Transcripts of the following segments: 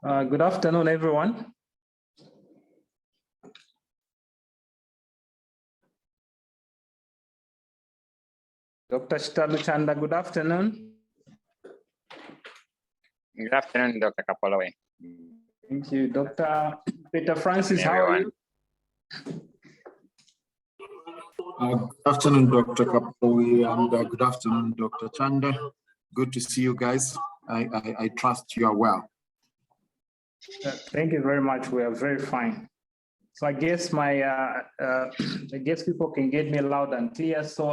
Good afternoon, everyone. Dr. Chitalu, Chanda, good afternoon. Good afternoon, Dr. Kapolowe. Thank you. Dr. Peter Francis, how are you? Good afternoon, Dr. Kapolowe, and good afternoon, Dr. Chanda. Good to see you guys. I trust you are well. Thank you very much. We are very fine. So I guess people can get me loud and clear. So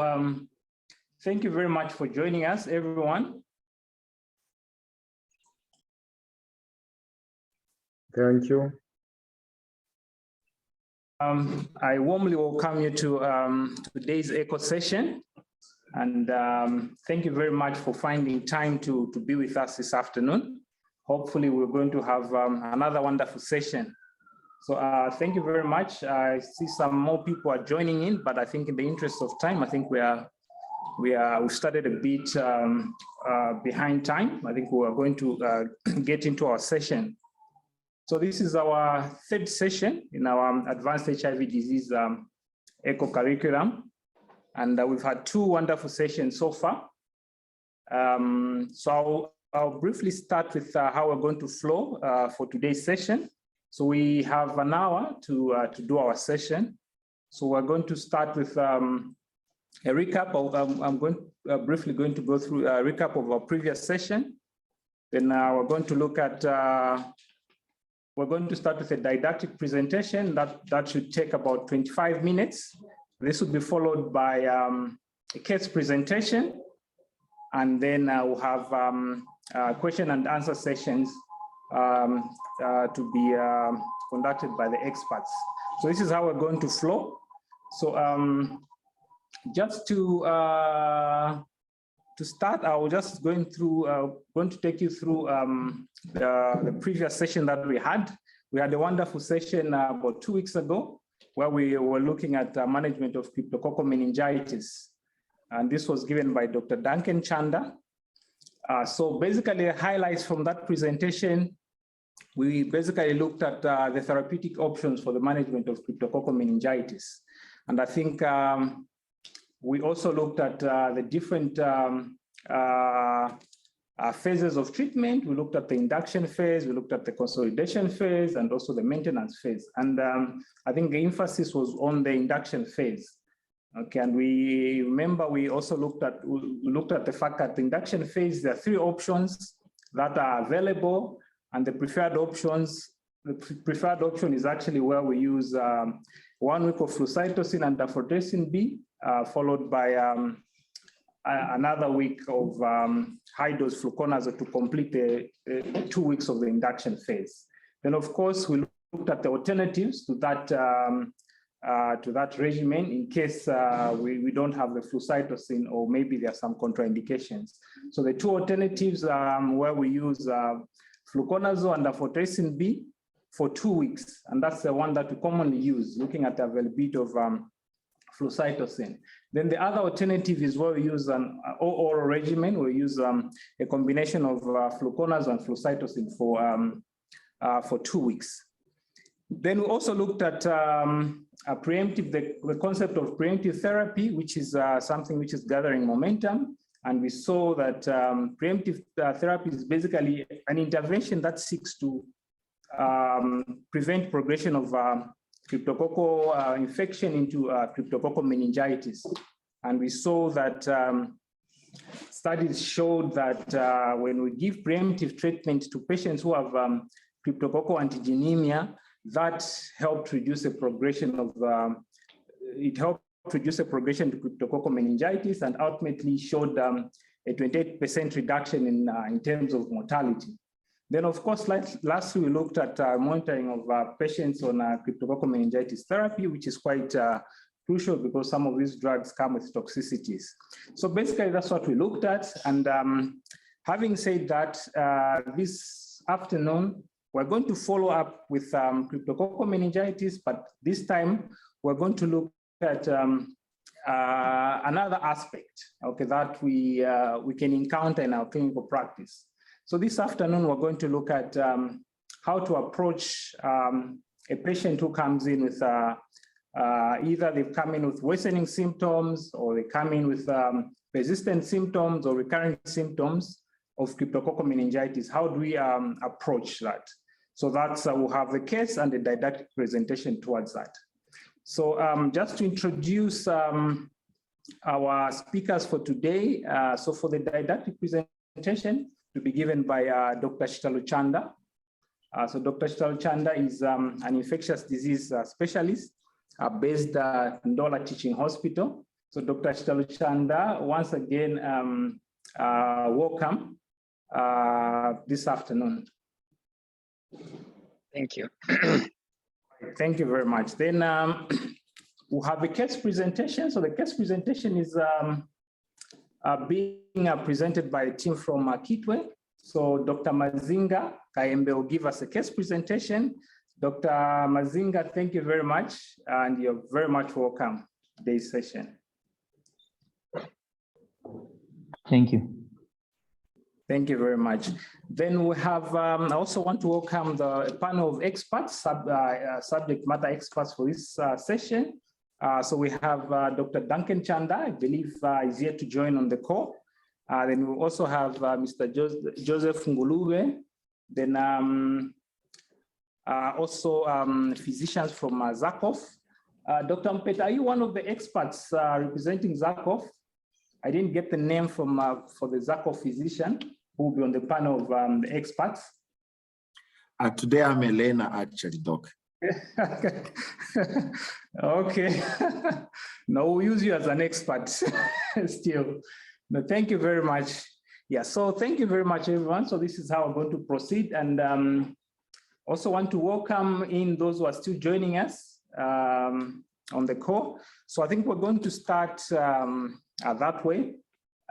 thank you very much for joining us, everyone. Thank you. I warmly welcome you to today's ECHO session. And thank you very much for finding time to be with us this afternoon. Hopefully, we're going to have another wonderful session. So thank you very much. I see some more people are joining in, but I think in the interest of time, I think we started a bit behind time. I think we are going to get into our session. So this is our third session in our advanced HIV disease ECHO curriculum. And we've had two wonderful sessions so far. So I'll briefly start with how we're going to flow for today's session. So we have an hour to do our session. So we're going to start with a recap. I'm briefly going to go through a recap of our previous session. Then we're going to look at, we're going to start with a didactic presentation that should take about 25 minutes. This will be followed by a case presentation. And then we'll have question and answer sessions to be conducted by the experts. So this is how we're going to flow. So just to start, I will just going to take you through the previous session that we had. We had a wonderful session about 2 weeks ago where we were looking at management of cryptococcal meningitis. And this was given by Dr. Duncan Chanda. So basically, highlights from that presentation, we basically looked at the therapeutic options for the management of cryptococcal meningitis. And I think we also looked at the different phases of treatment. We looked at the induction phase, we looked at the consolidation phase, and also the maintenance phase. And I think the emphasis was on the induction phase. Okay, and we remember we also looked at the fact that the induction phase, there are 3 options that are available, and the preferred option is actually where we use 1 week of flucytosine and daphrotrecin B, followed by another week of high-dose fluconazole to complete the 2 weeks of the induction phase. Then, of course, we looked at the alternatives to that regimen in case we don't have the flucytosine, or maybe there are some contraindications. So the 2 alternatives where we use fluconazole and daphrotrecin B for 2 weeks, and that's the one that we commonly use, looking at the availability of flucytosine. Then the other alternative is where we use an oral regimen. We use a combination of fluconazole and flucytosine for 2 weeks. Then we also looked at the concept of preemptive therapy, which is something which is gathering momentum. And we saw that preemptive therapy is basically an intervention that seeks to prevent progression of cryptococcal infection into cryptococcal meningitis. And we saw that studies showed that when we give preemptive treatment to patients who have cryptococcal antigenemia, that helped reduce the progression of, it helped reduce the progression to cryptococcal meningitis, and ultimately showed a 28% reduction in terms of mortality. Then, of course, lastly, we looked at monitoring of patients on cryptococcal meningitis therapy, which is quite crucial because some of these drugs come with toxicities. So basically, that's what we looked at. And having said that, this afternoon, we're going to follow up with cryptococcal meningitis, but this time we're going to look at another aspect, okay, that we can encounter in our clinical practice. So this afternoon, we're going to look at how to approach a patient who comes in with either they've come in with worsening symptoms, or they come in with persistent symptoms or recurrent symptoms of cryptococcal meningitis. How do we approach that? So that's, we'll have the case and the didactic presentation towards that. So just to introduce our speakers for today. So for the didactic presentation to be given by Dr. Chitalu Chanda. So Dr. Chitalu Chanda is an infectious disease specialist based at Ndola Teaching Hospital. So Dr. Chitalu Chanda, once again, welcome this afternoon. Thank you. Thank you very much. Then we'll have a case presentation. So the case presentation is being presented by a team from Kitwe. So Dr. Mazinga Kayembe will give us a case presentation. Dr. Mazinga, thank you very much, and you're very much welcome to today's session. Thank you. Thank you very much. Then we have, I also want to welcome the panel of experts, subject matter experts for this session. So we have Dr. Duncan Chanda, I believe is here to join on the call. Then we also have Mr. Joseph Nguluwe. Then also physicians from Zakov. Dr. Mpeta, are you one of the experts representing Zakov? I didn't get the name from for the Zakov physician who will be on the panel of the experts. Today I'm Elena, actually, Doc. Okay. No, we'll use you as an expert still. No, thank you very much. Yeah, so thank you very much, everyone. So this is how we're going to proceed. And also want to welcome in those who are still joining us on the call. So I think we're going to start that way.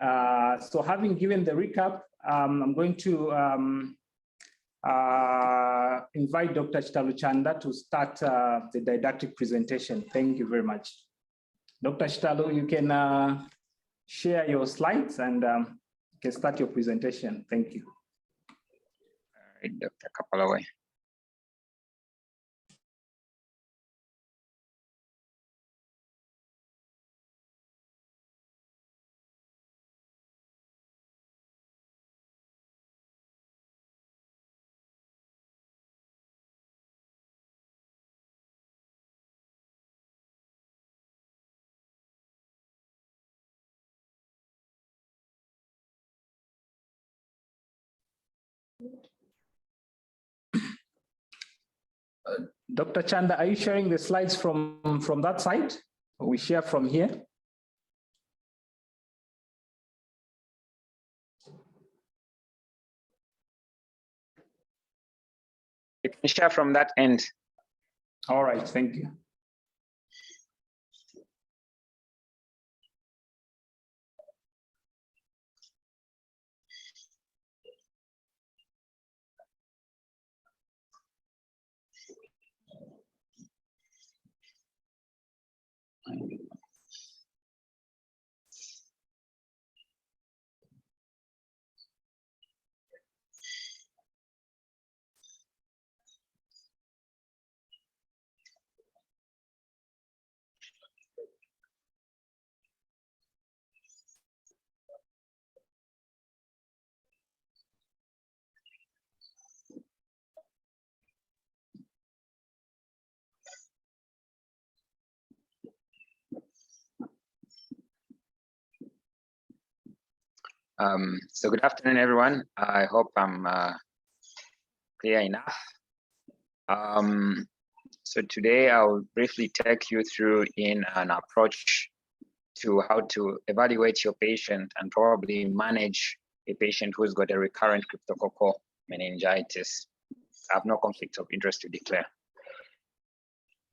So having given the recap, I'm going to invite Dr. Chitalu Chanda to start the didactic presentation. Thank you very much. Dr. Chitalu, you can share your slides and you can start your presentation. Thank you. All right, Dr. Kapolowe. Dr. Chanda, are you sharing the slides from that side? Or we share from here? You can share from that end. All right, thank you. So good afternoon, everyone. I hope I'm clear enough. So today I'll briefly take you through in an approach to how to evaluate your patient and probably manage a patient who's got a recurrent cryptococcal meningitis. I have no conflict of interest to declare.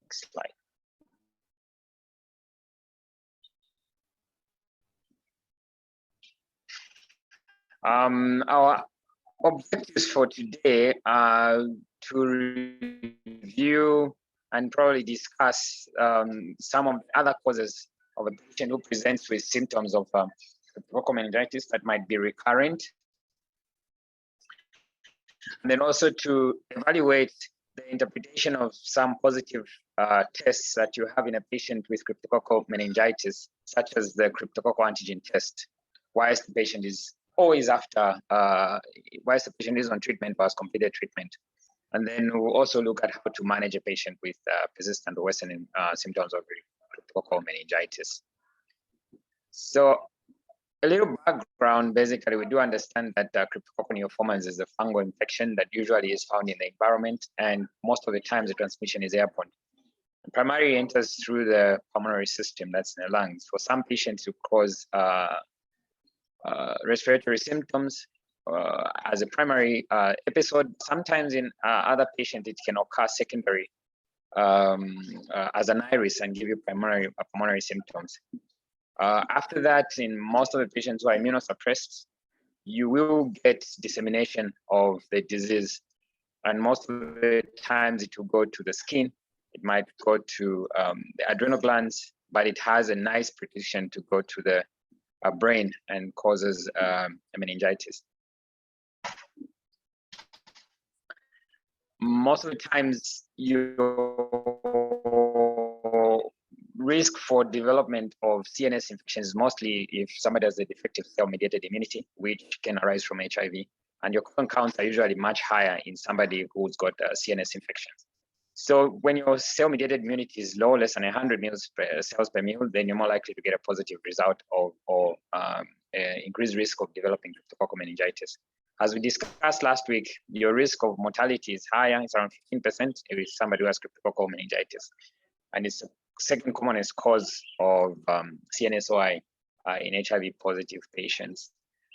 Next slide. Our objectives for today are to review and probably discuss some of the other causes of a patient who presents with symptoms of cryptococcal meningitis that might be recurrent. And then also to evaluate the interpretation of some positive tests that you have in a patient with cryptococcal meningitis, such as the cryptococcal antigen test, whilst the patient is always after, whilst the patient is on treatment but has completed treatment. And then we'll also look at how to manage a patient with persistent or worsening symptoms of cryptococcal meningitis. So a little background, basically, we do understand that Cryptococcal neoformans is a fungal infection that usually is found in the environment, and most of the times the transmission is airborne. It primarily enters through the pulmonary system, that's in the lungs. For some patients who cause respiratory symptoms as a primary episode, sometimes in other patients it can occur secondary as an iris and give you primary pulmonary symptoms. After that, in most of the patients who are immunosuppressed, you will get dissemination of the disease. And most of the times it will go to the skin. It might go to the adrenal glands, but it has a nice prediction to go to the brain and causes a meningitis. Most of the times, your risk for development of CNS infections is mostly if somebody has a defective cell-mediated immunity, which can arise from HIV, and your colon counts are usually much higher in somebody who's got CNS infections. So when your cell-mediated immunity is low, less than 100 cells per mil, then you're more likely to get a positive result or increased risk of developing cryptococcal meningitis. As we discussed last week, your risk of mortality is higher. It's around 15% with somebody who has cryptococcal meningitis. And it's the second commonest cause of CNSOI in HIV positive patients.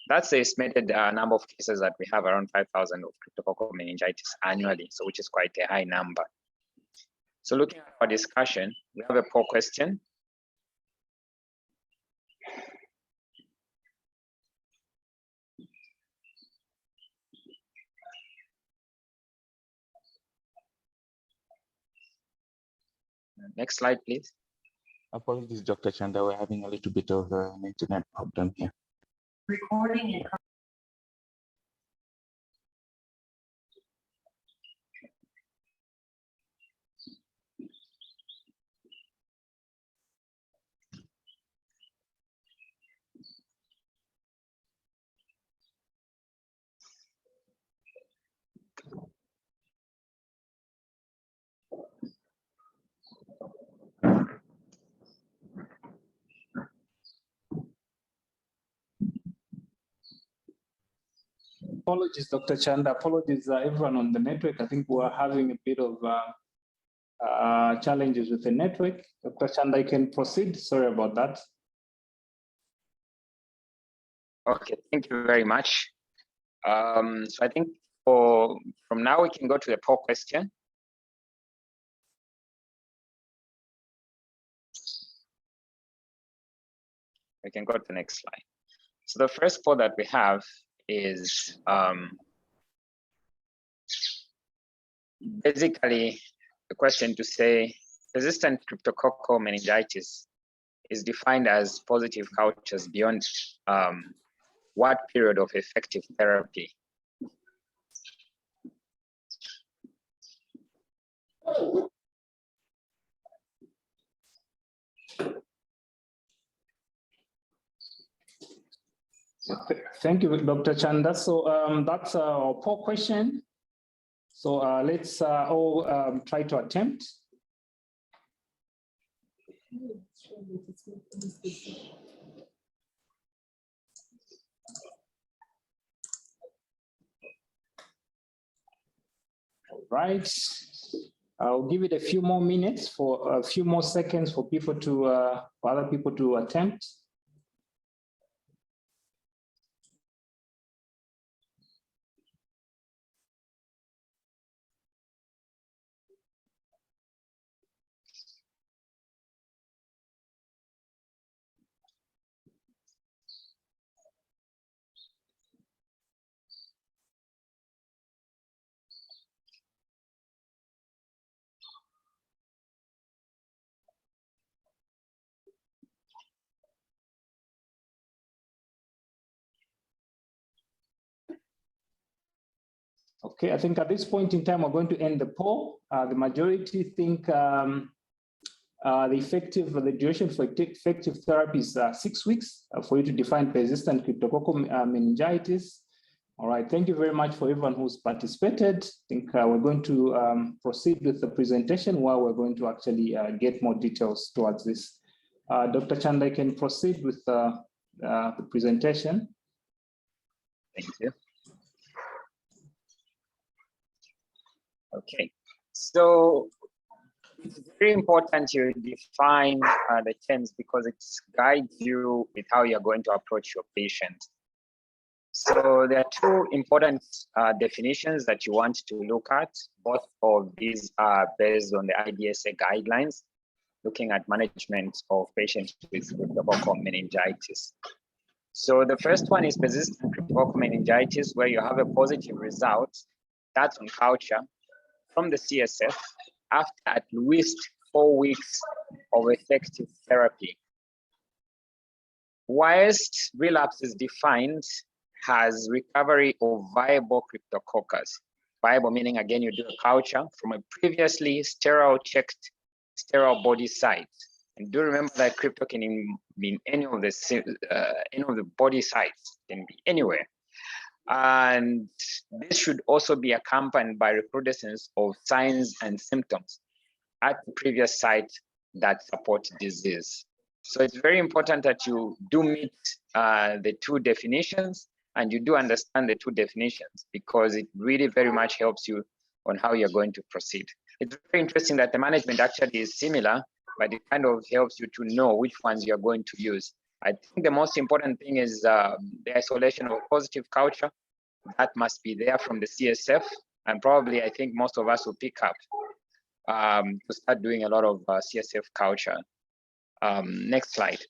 That's the estimated number of cases that we have, around 5,000 of cryptococcal meningitis annually, so which is quite a high number. So looking at our discussion, we have a poll question. Next slide, please. Apologies, Dr. Chanda, we're having a little bit of an internet problem here. Recording and Apologies, Dr. Chanda. Apologies, everyone on the network. I think we're having a bit of challenges with the network. Dr. Chanda, you can proceed. Sorry about that. Okay, thank you very much. So I think from now we can go to the poll question. We can go to the next slide. So the first poll that we have is basically the question to say persistent cryptococcal meningitis is defined as positive cultures beyond what period of effective therapy? Thank you, Dr. Chanda. So that's our poll question. So let's all try to attempt. All right. I'll give it a few more minutes, for a few more seconds for people to, for other people to attempt. Okay, I think at this point in time, we're going to end the poll. The majority think the duration for effective therapy is 6 weeks for you to define persistent cryptococcal meningitis. All right, thank you very much for everyone who's participated. I think we're going to proceed with the presentation while we're going to actually get more details towards this. Dr. Chanda, you can proceed with the presentation. Thank you. Okay, so it's very important to define the terms because it guides you with how you're going to approach your patient. So there are two important definitions that you want to look at. Both of these are based on the IDSA guidelines, looking at management of patients with cryptococcal meningitis. So the first one is persistent cryptococcal meningitis, where you have a positive result, that's on culture, from the CSF after at least 4 weeks of effective therapy. Whilst relapse is defined as recovery of viable Cryptococcus. Viable meaning, again, you do a culture from a previously checked sterile body site. And do remember that crypto can mean any of the body sites, can be anywhere. And this should also be accompanied by recrudescence of signs and symptoms at the previous site that support disease. So it's very important that you do meet the two definitions and you do understand the two definitions, because it really very much helps you on how you're going to proceed. It's very interesting that the management actually is similar, but it kind of helps you to know which ones you're going to use. I think the most important thing is the isolation of positive culture. That must be there from the CSF, and probably I think most of us will pick up to start doing a lot of CSF culture. Next slide.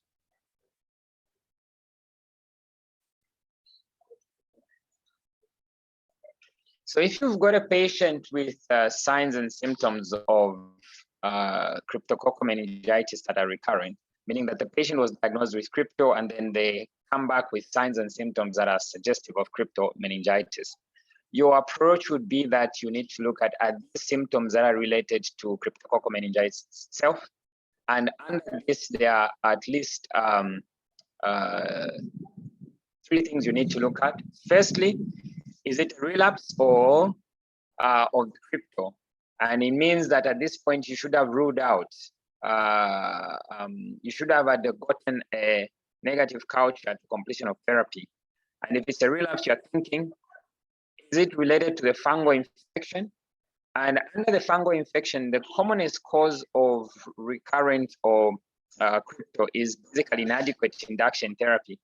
So if you've got a patient with signs and symptoms of cryptococcal meningitis that are recurrent, meaning that the patient was diagnosed with crypto and then they come back with signs and symptoms that are suggestive of crypto meningitis, your approach would be that you need to look at the symptoms that are related to cryptococcal meningitis itself. And under this, there are at least 3 things you need to look at. Firstly, is it a relapse or of the crypto? And it means that at this point, you should have ruled out, you should have gotten a negative culture at the completion of therapy. And if it's a relapse, you're thinking, is it related to the fungal infection? And under the fungal infection, the commonest cause of recurrent or crypto is basically inadequate induction therapy.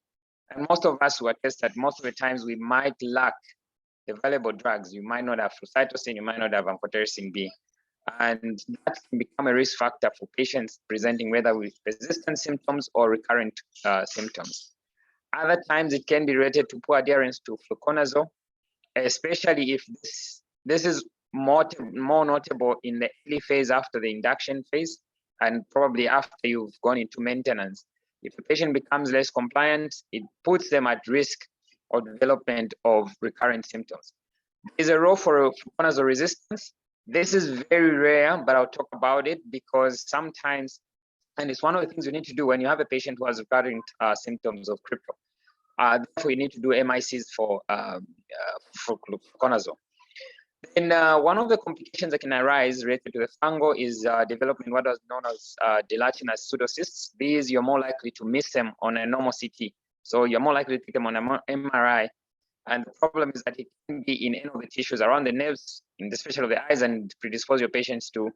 And most of us who attest that most of the times we might lack the valuable drugs. You might not have flucytosine, you might not have amphotericin B. And that can become a risk factor for patients presenting whether with persistent symptoms or recurrent symptoms. Other times it can be related to poor adherence to fluconazole, especially if this is more notable in the early phase after the induction phase, and probably after you've gone into maintenance. If the patient becomes less compliant, it puts them at risk of development of recurrent symptoms. There's a role for fluconazole resistance. This is very rare, but I'll talk about it because sometimes, and it's one of the things you need to do when you have a patient who has recurrent symptoms of crypto. Therefore, you need to do MICs for fluconazole. And one of the complications that can arise related to the fungal is developing what is known as Gelatinous Pseudocysts. These, you're more likely to miss them on a normal CT. So you're more likely to take them on an MRI. And the problem is that it can be in any of the tissues around the nerves, especially of the eyes, and predispose your patients to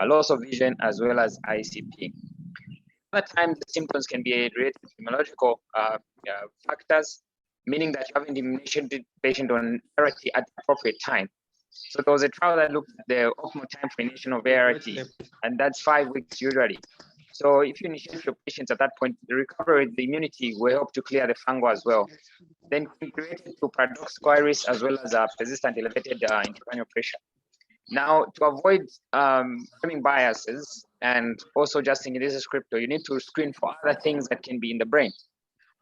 loss of vision as well as ICP. Other times, the symptoms can be related to immunological factors, meaning that you haven't initiated the patient on ART at the appropriate time. So there was a trial that looked at the optimal time for initiation of ART, and that's 5 weeks usually. So if you initiate your patients at that point, the recovery of the immunity will help to clear the fungal as well. Then related to paradoxical iris as well as persistent elevated intracranial pressure. Now, to avoid framing biases and also just thinking this is crypto, you need to screen for other things that can be in the brain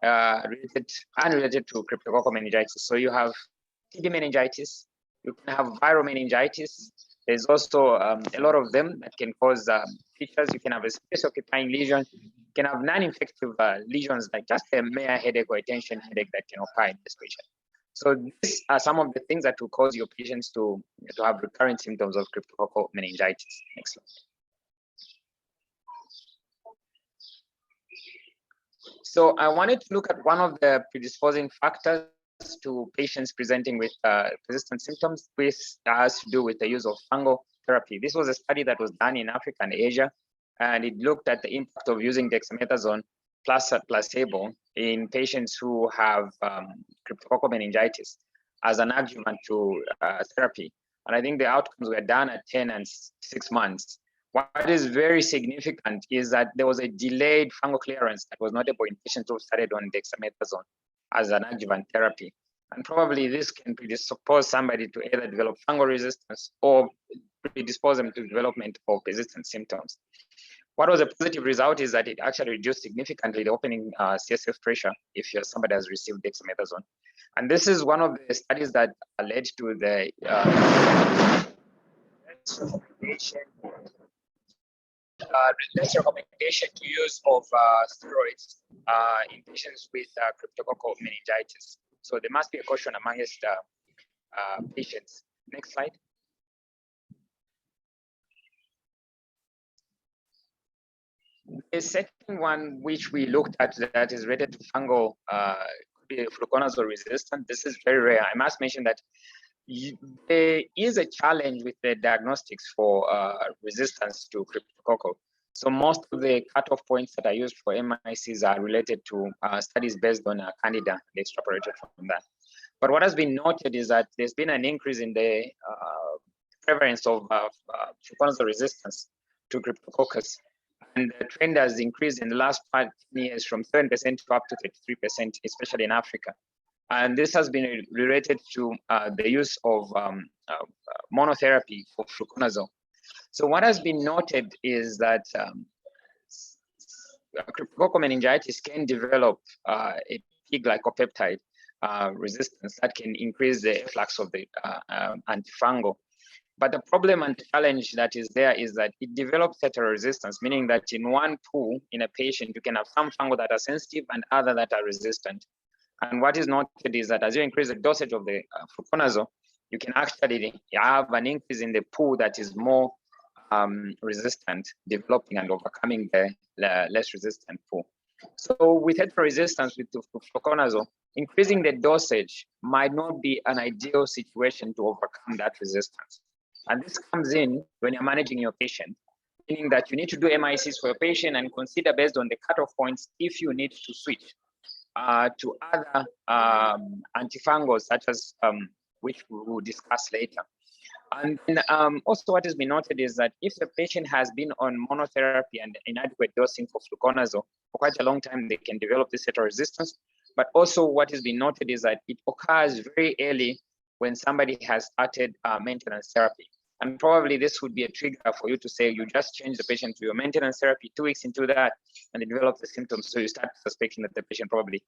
unrelated to cryptococcal meningitis. So you have TB meningitis, You can have viral meningitis. There's also a lot of them that can cause features. You can have a space-occupying lesion. You can have non-infective lesions like just a mere headache or a tension headache that can occur in this patient. So these are some of the things that will cause your patients to have recurrent symptoms of cryptococcal meningitis. Next slide. So I wanted to look at one of the predisposing factors to patients presenting with persistent symptoms, which has to do with the use of fungal therapy. This was a study that was done in Africa and Asia, and it looked at the impact of using dexamethasone plus a placebo in patients who have cryptococcal meningitis as an adjuvant to therapy. And I think the outcomes were done at 10 and 6 months. What is very significant is that there was a delayed fungal clearance that was notable in patients who started on dexamethasone as an adjuvant therapy. And probably this can predispose somebody to either develop fungal resistance or predispose them to development of persistent symptoms. What was a positive result is that it actually reduced significantly the opening CSF pressure if somebody has received dexamethasone. And this is one of the studies that led to the recommendation to use of steroids in patients with cryptococcal meningitis. So there must be a caution amongst patients. Next slide. The second one which we looked at that is related to fungal fluconazole resistant. This is very rare. I must mention that there is a challenge with the diagnostics for resistance to cryptococcal. So most of the cutoff points that are used for MICs are related to studies based on Candida, they extrapolated from that. But what has been noted is that there's been an increase in the prevalence of fluconazole resistance to Cryptococcus. And the trend has increased in the last 5 years from 7% to up to 33%, especially in Africa. And this has been related to the use of monotherapy for fluconazole. So what has been noted is that cryptococcal meningitis can develop a P-glycopeptide resistance that can increase the efflux of the antifungal. But the problem and the challenge that is there is that it develops heteroresistance, meaning that in one pool in a patient, you can have some fungal that are sensitive and other that are resistant. And what is noted is that as you increase the dosage of the fluconazole, you can actually have an increase in the pool that is more resistant, developing and overcoming the less resistant pool. So with heteroresistance with fluconazole, increasing the dosage might not be an ideal situation to overcome that resistance. And this comes in when you're managing your patient, meaning that you need to do MICs for your patient and consider based on the cutoff points if you need to switch to other antifungals, such as which we will discuss later. And also what has been noted is that if the patient has been on monotherapy and inadequate dosing for fluconazole for quite a long time, they can develop this heteroresistance. But also what has been noted is that it occurs very early when somebody has started maintenance therapy. And probably this would be a trigger for you to say, you just change the patient to your maintenance therapy 2 weeks into that, and they develop the symptoms. So you start suspecting that the patient probably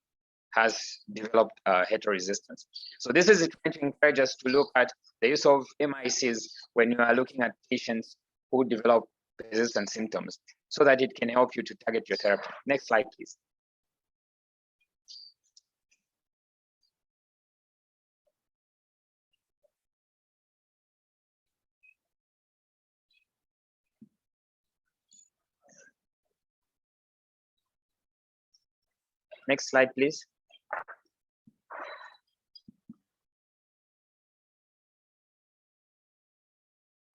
has developed heteroresistance. So this is trying to encourage us to look at the use of MICs when you are looking at patients who develop persistent symptoms, so that it can help you to target your therapy. Next slide, please. Next slide, please.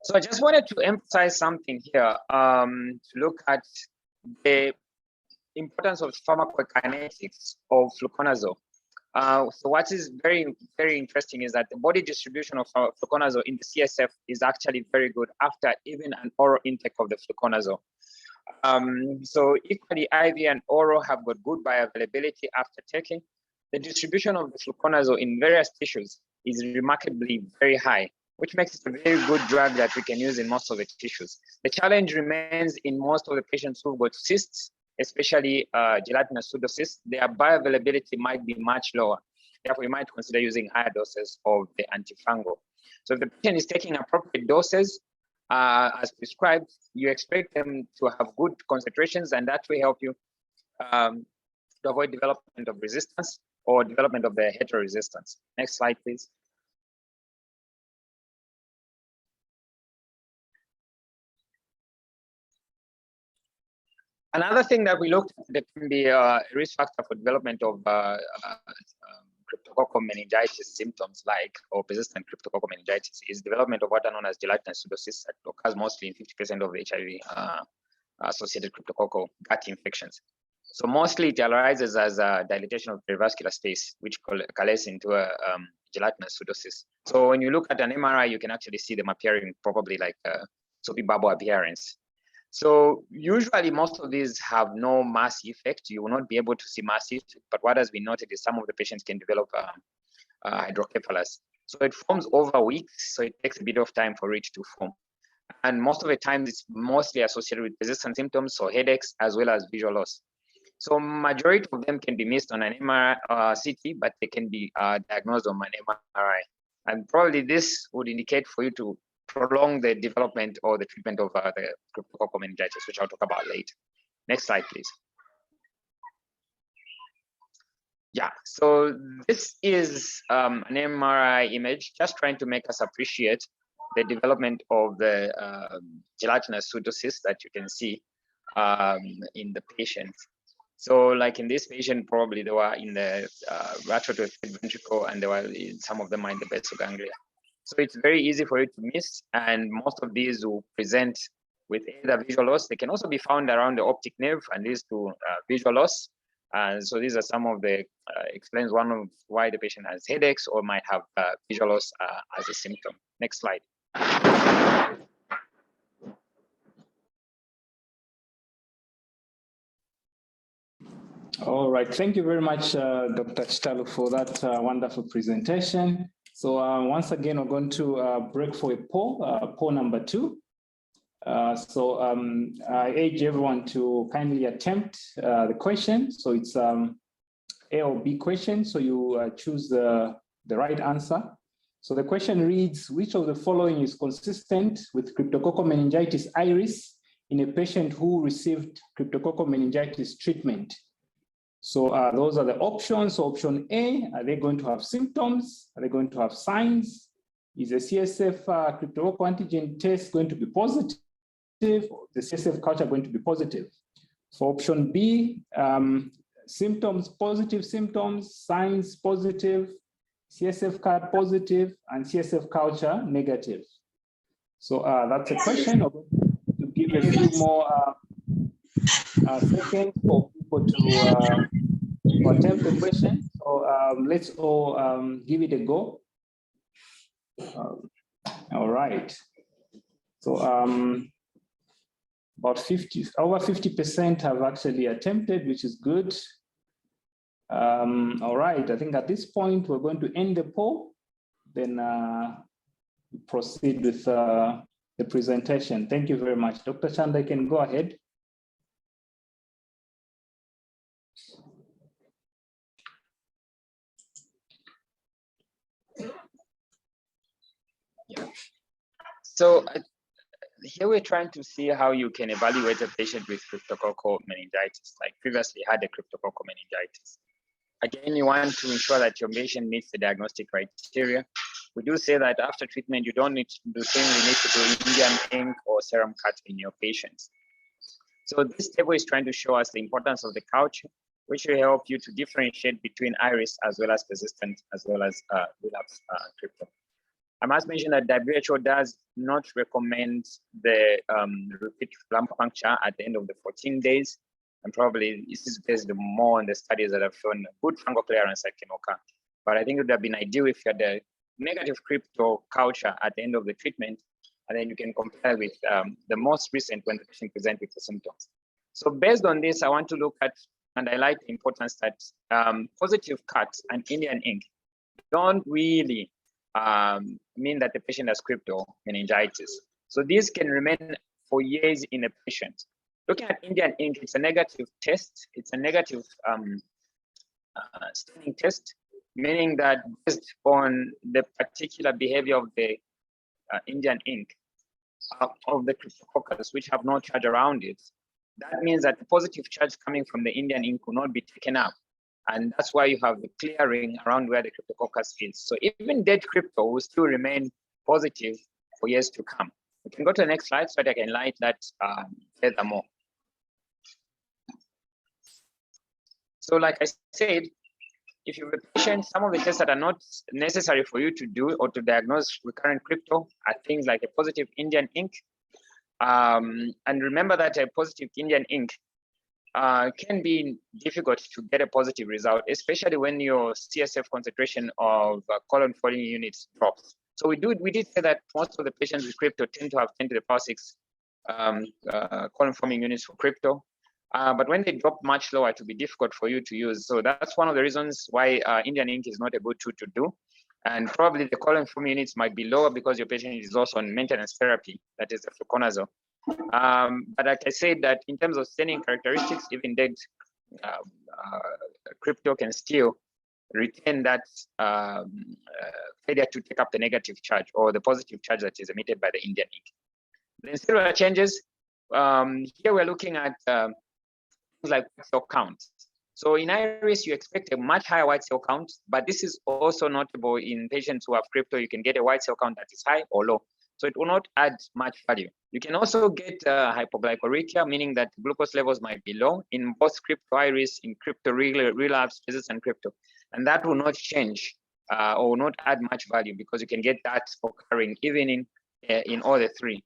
So I just wanted to emphasize something here to look at the importance of pharmacokinetics of fluconazole. So what is very, very interesting is that the body distribution of fluconazole in the CSF is actually very good after even an oral intake of the fluconazole. So equally, IV and oral have got good bioavailability after taking. The distribution of the fluconazole in various tissues is remarkably very high, which makes it a very good drug that we can use in most of the tissues. The challenge remains in most of the patients who've got cysts, especially gelatinous pseudocysts. Their bioavailability might be much lower. Therefore, you might consider using higher doses of the antifungal. So if the patient is taking appropriate doses as prescribed, you expect them to have good concentrations, and that will help you to avoid development of resistance or development of the heteroresistance. Next slide, please. Another thing that we looked at that can be a risk factor for development of cryptococcal meningitis symptoms or persistent cryptococcal meningitis is development of what are known as gelatinous pseudocysts that occurs mostly in 50% of HIV associated cryptococcal gut infections. So mostly it arises as a dilatation of perivascular space, which coalesce into a gelatinous pseudocyst. So when you look at an MRI, you can actually see them appearing probably like a soapy bubble appearance. So usually most of these have no mass effect. You will not be able to see mass effect, but what has been noted is some of the patients can develop hydrocephalus. So it forms over weeks, so it takes a bit of time for it to form. And most of the time it's mostly associated with persistent symptoms, so headaches as well as visual loss. So majority of them can be missed on an MRI, CT, but they can be diagnosed on an MRI. And probably this would indicate for you to prolong the development or the treatment of the cryptococcal meningitis, which I'll talk about later. Next slide, please. Yeah, so this is an MRI image, just trying to make us appreciate the development of the gelatinous pseudocysts that you can see in the patient. So like in this patient, probably they were in the retrotracheal ventricle, and they were some of them are in the basal ganglia. So it's very easy for you to miss, and most of these will present with either visual loss. They can also be found around the optic nerve and leads to visual loss. And so these are some of the explains one of why the patient has headaches or might have visual loss as a symptom. Next slide. All right, thank you very much, Dr. Chitalu, for that wonderful presentation. So once again, we're going to break for a poll number 2. I urge everyone to kindly attempt the question. So it's A or B question, so you choose the right answer. So the question reads, which of the following is consistent with cryptococcal meningitis iris in a patient who received cryptococcal meningitis treatment? So those are the options. So option A, are they going to have symptoms? Are they going to have signs? Is the CSF cryptococcal antigen test going to be positive? The CSF culture going to be positive? For option B, symptoms, positive symptoms, signs positive, CSF card positive, and CSF culture negative. So that's a question. I'm going to give a few more seconds for people to attempt the question. So let's all give it a go. All right. So about over 50% have actually attempted, which is good. All right, I think at this point, we're going to end the poll, then proceed with the presentation. Thank you very much. Dr. Chanda, you can go ahead. So here we're trying to see how you can evaluate a patient with cryptococcal meningitis, like previously had a cryptococcal meningitis. Again, you want to ensure that your patient meets the diagnostic criteria. We do say that after treatment, you don't need to do Indian ink or serum cut in your patients. So this table is trying to show us the importance of the culture, which will help you to differentiate between iris as well as persistent, as well as relapse crypto. I must mention that WHO does not recommend the repeat lump puncture at the end of the 14 days. And probably this is based more on the studies that have shown good fungal clearance that can occur. But I think it would have been ideal if you had a negative crypto culture at the end of the treatment, and then you can compare with the most recent when the patient presents with the symptoms. So based on this, I want to look at and highlight the importance that positive cuts and Indian ink don't really mean that the patient has crypto meningitis. So these can remain for years in a patient. Looking at Indian ink, it's a negative test. It's a negative staining test. meaning that based on the particular behavior of the Indian ink of the Cryptococcus, which have no charge around it, that means that the positive charge coming from the Indian ink will not be taken up. And that's why you have the clearing around where the Cryptococcus is. So even dead crypto will still remain positive for years to come. We can go to the next slide so that I can light that furthermore. So like I said, if you have a patient, some of the tests that are not necessary for you to do or to diagnose recurrent crypto are things like a positive Indian ink. And remember that a positive Indian ink can be difficult to get a positive result, especially when your CSF concentration of colon forming units drops. So we did say that most of the patients with crypto tend to have 10 to the power 6 colon forming units for crypto. But when they drop much lower, it will be difficult for you to use. So that's one of the reasons why Indian ink is not a good tool to do. And probably the colon forming units might be lower because your patient is also on maintenance therapy, that is the Fluconazole. But like I said, that in terms of staining characteristics, even dead crypto can still retain that failure to take up the negative charge or the positive charge that is emitted by the Indian ink. Then cellular changes. Here we're looking at things like cell count. So in iris, you expect a much higher white cell count, but this is also notable in patients who have crypto. You can get a white cell count that is high or low. So it will not add much value. You can also get hypoglycemia, meaning that glucose levels might be low in both crypto iris, in crypto relapse phases and crypto. And that will not change or will not add much value because you can get that occurring even in all the three.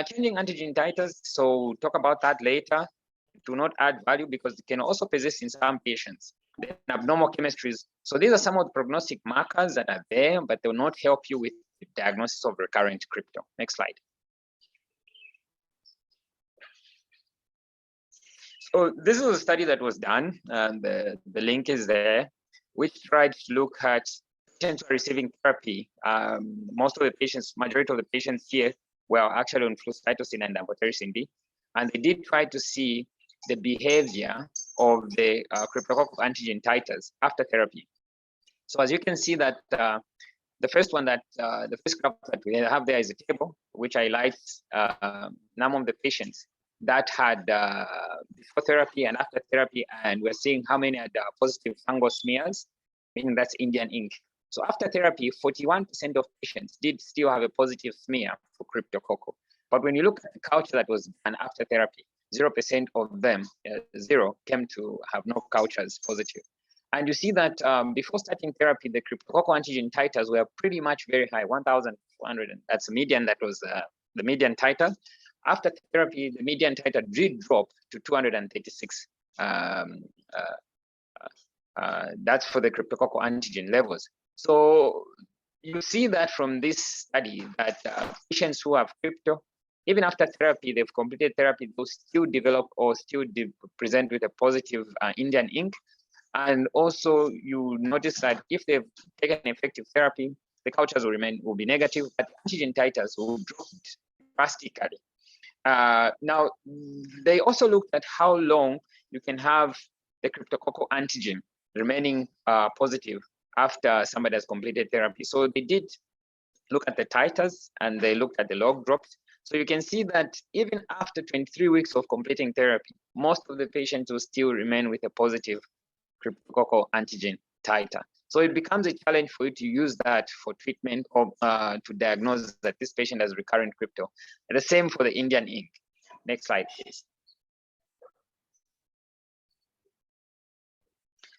Changing antigen titers, so we'll talk about that later. Do not add value because it can also persist in some patients. Then abnormal chemistries. So these are some of the prognostic markers that are there, but they will not help you with the diagnosis of recurrent crypto. Next slide. So this is a study that was done, and the link is there, which tried to look at patients who are receiving therapy. Most of the patients, majority of the patients here were actually on flucytosine and amphotericin B, and they did try to see the behavior of the cryptococcal antigen titers after therapy. So as you can see that the first one that the first graph that we have there is a table which highlights number of the patients that had before therapy and after therapy, and we're seeing how many had positive fungal smears, meaning that's Indian ink. So after therapy, 41% of patients did still have a positive smear for cryptococcal. But when you look at the culture that was done after therapy, 0% of them, zero, came to have no cultures positive. And you see that before starting therapy, the cryptococcal antigen titers were pretty much very high, 1,400. That's the median, that was the median titer. After therapy, the median titer did drop to 236. That's for the cryptococcal antigen levels. So you see that from this study that patients who have crypto, even after therapy, they've completed therapy, they'll still develop or still present with a positive Indian ink. And also you notice that if they've taken effective therapy, the cultures will be negative, but antigen titers will drop drastically. Now, they also looked at how long you can have the cryptococcal antigen remaining positive after somebody has completed therapy. So they did look at the titers and they looked at the log drops. So you can see that even after 23 weeks of completing therapy, most of the patients will still remain with a positive cryptococcal antigen titer. So it becomes a challenge for you to use that for treatment or to diagnose that this patient has recurrent crypto. And the same for the Indian ink. Next slide, please.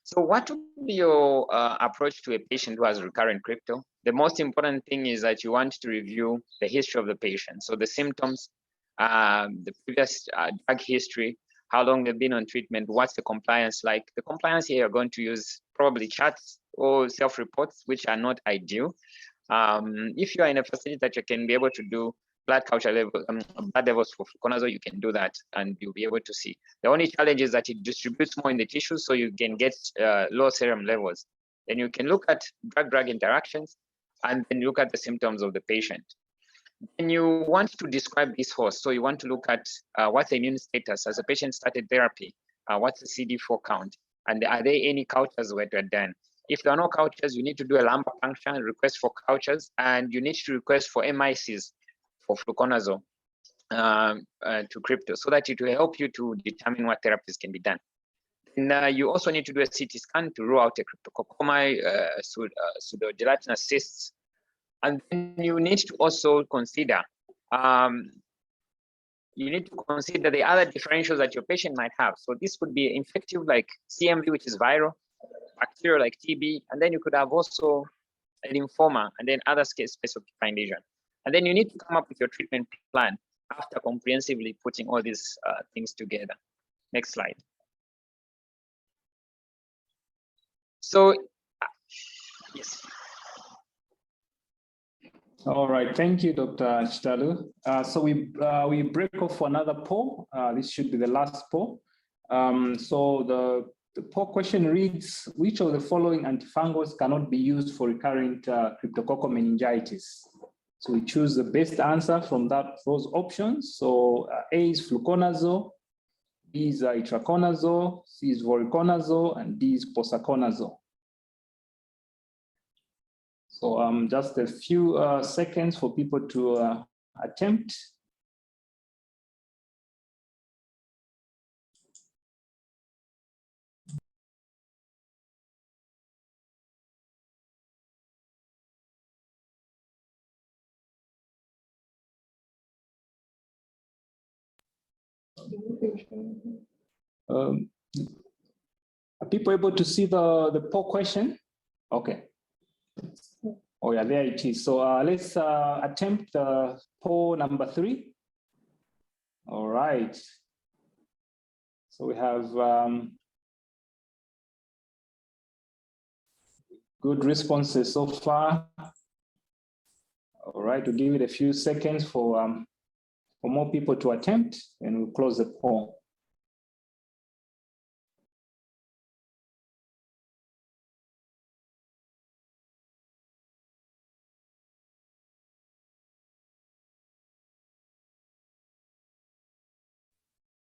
So what would be your approach to a patient who has recurrent crypto? The most important thing is that you want to review the history of the patient. So the symptoms, the previous drug history, how long they've been on treatment, what's the compliance like. The compliance here, you're going to use probably charts or self-reports, which are not ideal. If you are in a facility that you can be able to do blood culture level, blood levels for Fluconazole, you can do that and you'll be able to see. The only challenge is that it distributes more in the tissue, so you can get low serum levels. Then you can look at drug-drug interactions and then look at the symptoms of the patient. And you want to describe this host, so you want to look at what's the immune status as the patient started therapy, what's the CD4 count, and are there any cultures that were done? If there are no cultures, you need to do a lumbar puncture, request for cultures, and you need to request for MICs for Fluconazole to crypto, so that it will help you to determine what therapies can be done. And you also need to do a CT scan to rule out a Cryptococcal, pseudogelatinous cysts. And then you need to also consider the other differentials that your patient might have. So this could be infective like CMV, which is viral, bacterial like TB, and then you could have also a lymphoma and then other space-occupying lesion. And then you need to come up with your treatment plan after comprehensively putting all these things together. Next slide. So, yes. All right, thank you, Dr. Chitalu. So we break off for another poll. This should be the last poll. So the poll question reads, which of the following antifungals cannot be used for recurrent cryptococcal meningitis? So we choose the best answer from those options. So A is fluconazole, B is itraconazole, C is voriconazole, and D is posaconazole. So just a few seconds for people to attempt. Are people able to see the poll question? Okay. Oh yeah, there it is. So let's attempt poll number 3. All right. So we have good responses so far. All right, we'll give it a few seconds for more people to attempt, and we'll close the poll.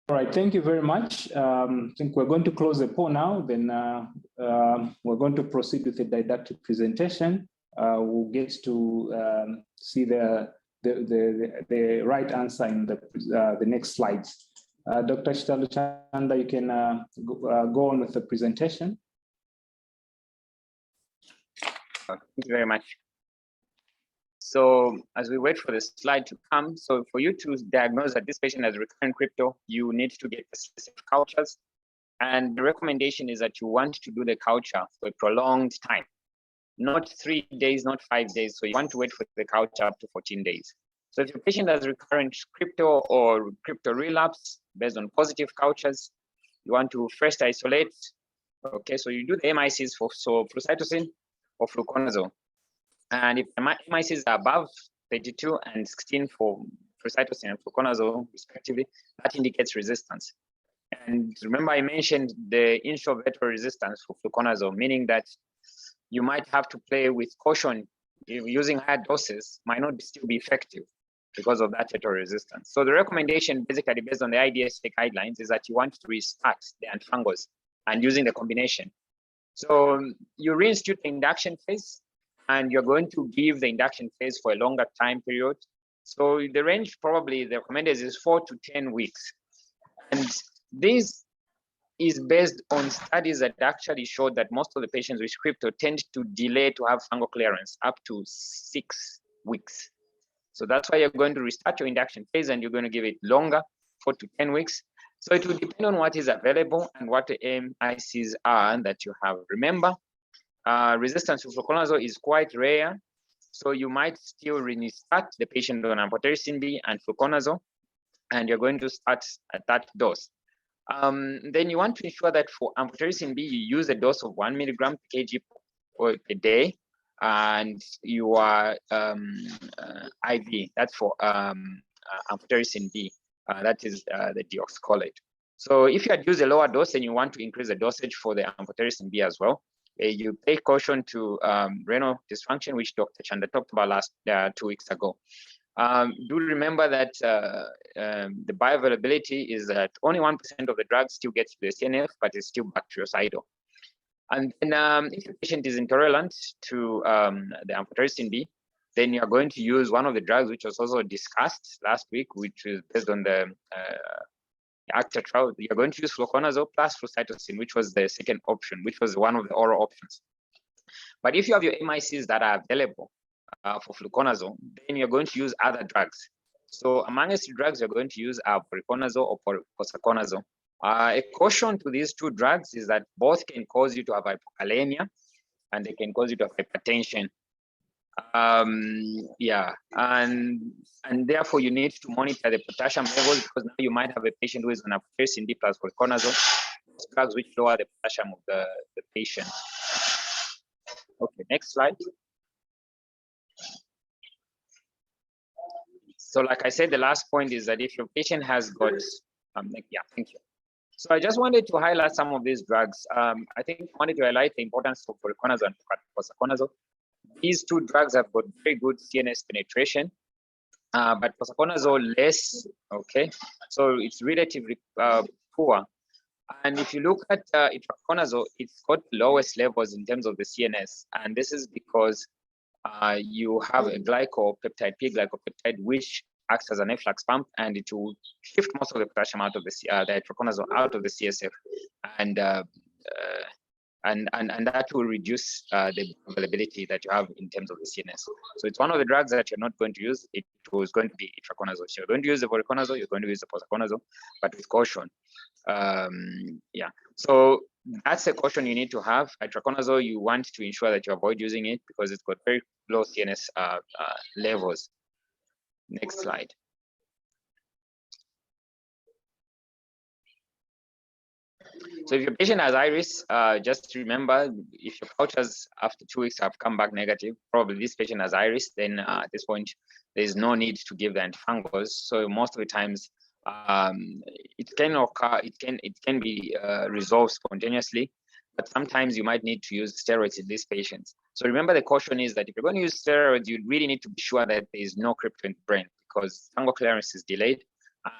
All right, thank you very much. I think we're going to close the poll now. Then we're going to proceed with the didactic presentation. We'll get to see the right answer in the next slides. Dr. Chitalu Chanda, you can go on with the presentation. Thank you very much. So as we wait for the slide to come, so for you to diagnose that this patient has recurrent crypto, you need to get the specific cultures. And the recommendation is that you want to do the culture for a prolonged time, not 3 days, not 5 days. So you want to wait for the culture up to 14 days. So if your patient has recurrent crypto or crypto relapse based on positive cultures, you want to first isolate. Okay, so you do the MICs for flucytosine or fluconazole. And if the MICs are above 32 and 16 for flucytosine and fluconazole, respectively, that indicates resistance. And remember, I mentioned the intravitreal resistance for fluconazole, meaning that you might have to play with caution. Using higher doses might not still be effective because of that vitreal resistance. So the recommendation, basically based on the IDSA guidelines, is that you want to restart the antifungals and using the combination. So you reinstitute the induction phase, and you're going to give the induction phase for a longer time period. So the range probably the recommended is 4 to 10 weeks. And this is based on studies that actually showed that most of the patients with crypto tend to delay to have fungal clearance up to 6 weeks. So that's why you're going to restart your induction phase and you're going to give it longer, 4 to 10 weeks. So it will depend on what is available and what the MICs are that you have. Remember, resistance to fluconazole is quite rare, so you might still restart the patient on amphotericin B and fluconazole, and you're going to start at that dose. Then you want to ensure that for amphotericin B, you use a dose of 1 milligram per kg per day, and you are IV. That's for amphotericin B. That is the deoxycholate. So if you had used a lower dose, then you want to increase the dosage for the amphotericin B as well. You pay caution to renal dysfunction, which Dr. Chanda talked about 2 weeks ago. Do remember that the bioavailability is that only 1% of the drug still gets to the CNF, but it's still bactericidal. And then if the patient is intolerant to the amphotericin B, then you are going to use one of the drugs which was also discussed last week, which is based on the ACTA trial. You're going to use fluconazole plus flucytosine, which was the second option, which was one of the oral options. But if you have your MICs that are available for fluconazole, then you're going to use other drugs. So amongst the drugs you're going to use are voriconazole or posaconazole. A caution to these two drugs is that both can cause you to have hypokalemia and they can cause you to have hypertension. Yeah, and therefore you need to monitor the potassium levels, because now you might have a patient who is on amphotericin B plus voriconazole, drugs which lower the potassium of the patient. Okay, next slide. So like I said, the last point is that if your patient has got, yeah, thank you. So I just wanted to highlight some of these drugs. I think I wanted to highlight the importance of voriconazole and posaconazole. These two drugs have got very good CNS penetration, but posaconazole less, okay? So it's relatively poor. And if you look at itraconazole, it's got lowest levels in terms of the CNS. And this is because you have a glycopeptide, P-glycopeptide, which acts as an efflux pump, and it will shift most of the potassium out of the itraconazole out of the CSF, and that will reduce the availability that you have in terms of the CNS. So it's one of the drugs that you're not going to use. It was going to be itraconazole. So you're going to use the voriconazole, you're going to use the posaconazole, but with caution. Yeah, so that's a caution you need to have. Itraconazole, you want to ensure that you avoid using it because it's got very low CNS levels. Next slide. So if your patient has iris, just remember, if your cultures after 2 weeks have come back negative, probably this patient has iris, then at this point, there's no need to give the antifungals. So most of the times, it can occur, it can be resolved spontaneously, but sometimes you might need to use steroids in these patients. So remember, the caution is that if you're going to use steroids, you really need to be sure that there is no crypto in the brain, because fungal clearance is delayed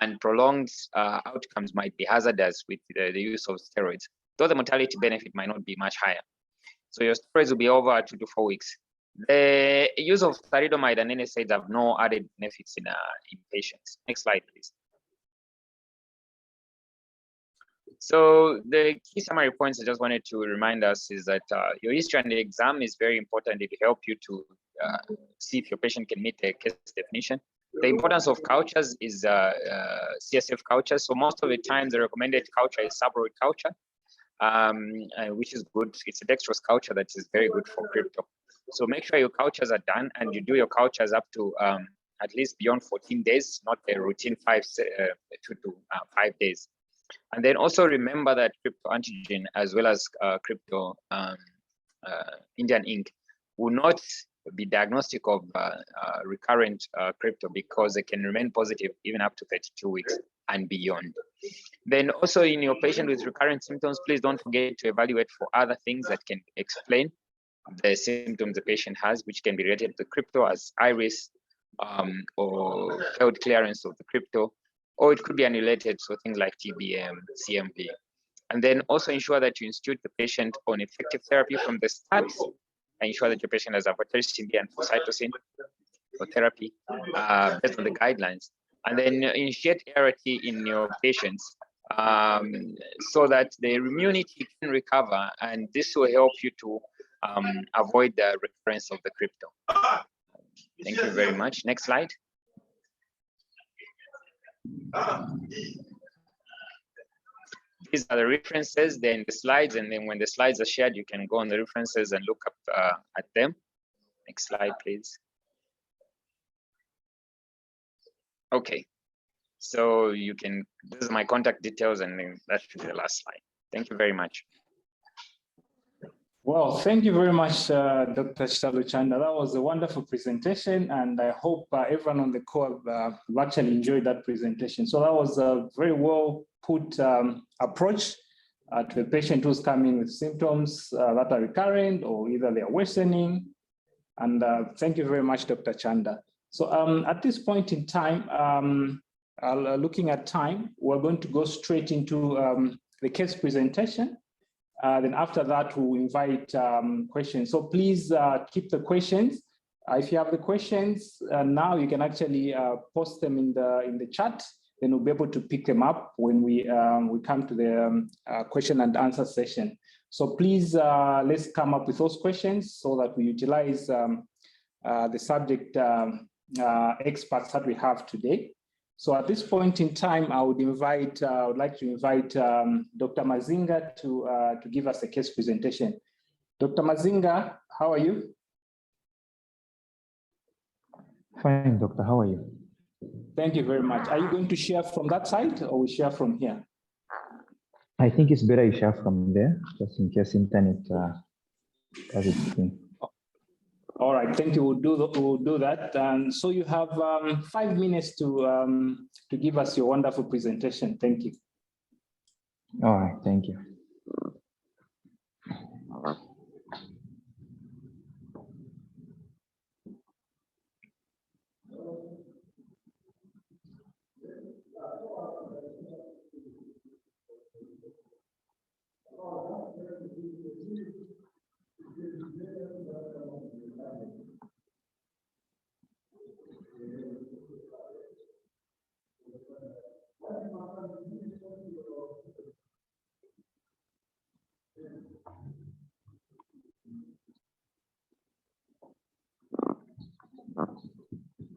and prolonged outcomes might be hazardous with the use of steroids, though the mortality benefit might not be much higher. So your steroids will be over 2 to 4 weeks. The use of thalidomide and NSAIDs have no added benefits in patients. Next slide, please. So the key summary points I just wanted to remind us is that your history and the exam is very important. It will help you to see if your patient can meet the case definition. The importance of cultures is CSF cultures. So most of the time, the recommended culture is subaeroid culture, which is good. It's a dextrose culture that is very good for crypto. So make sure your cultures are done and you do your cultures up to at least beyond 14 days, not a routine 2 to 5 days. And then also remember that crypto antigen as well as crypto Indian ink will not be diagnostic of recurrent crypto, because they can remain positive even up to 32 weeks and beyond. Then also in your patient with recurrent symptoms, please don't forget to evaluate for other things that can explain the symptoms the patient has, which can be related to crypto, as iris or failed clearance of the crypto, or it could be unrelated, so things like TBM, CMV. And then also ensure that you institute the patient on effective therapy from the start, and ensure that your patient has amphotericin B and flucytosine for therapy based on the guidelines. And then initiate ART in your patients so that the immunity can recover, and this will help you to avoid the recurrence of the crypto. Thank you very much. Next slide. These are the references, then the slides, and then when the slides are shared, you can go on the references and look up at them. Next slide, please. Okay, so you can, this is my contact details, and then that should be the last slide. Thank you very much. Well, thank you very much, Dr. Chitalu Chanda. That was a wonderful presentation, and I hope everyone on the call have actually enjoyed that presentation. So that was a very well put approach to a patient who's coming with symptoms that are recurrent or either they are worsening. And thank you very much, Dr. Chanda. So at this point in time, looking at time, we're going to go straight into the case presentation. Then after that, we'll invite questions. So please keep the questions. If you have the questions now, you can actually post them in the chat. Then we'll be able to pick them up when we come to the question and answer session. So please, let's come up with those questions so that we utilize the subject experts that we have today. So at this point in time, I would like to invite Dr. Mazinga to give us a case presentation. Dr. Mazinga, how are you? Fine, doctor. How are you? Thank you very much. Are you going to share from that side or we share from here? I think it's better you share from there, just in case internet does its thing. All right, thank you. We'll do that. And so you have 5 minutes to give us your wonderful presentation. Thank you. All right, thank you.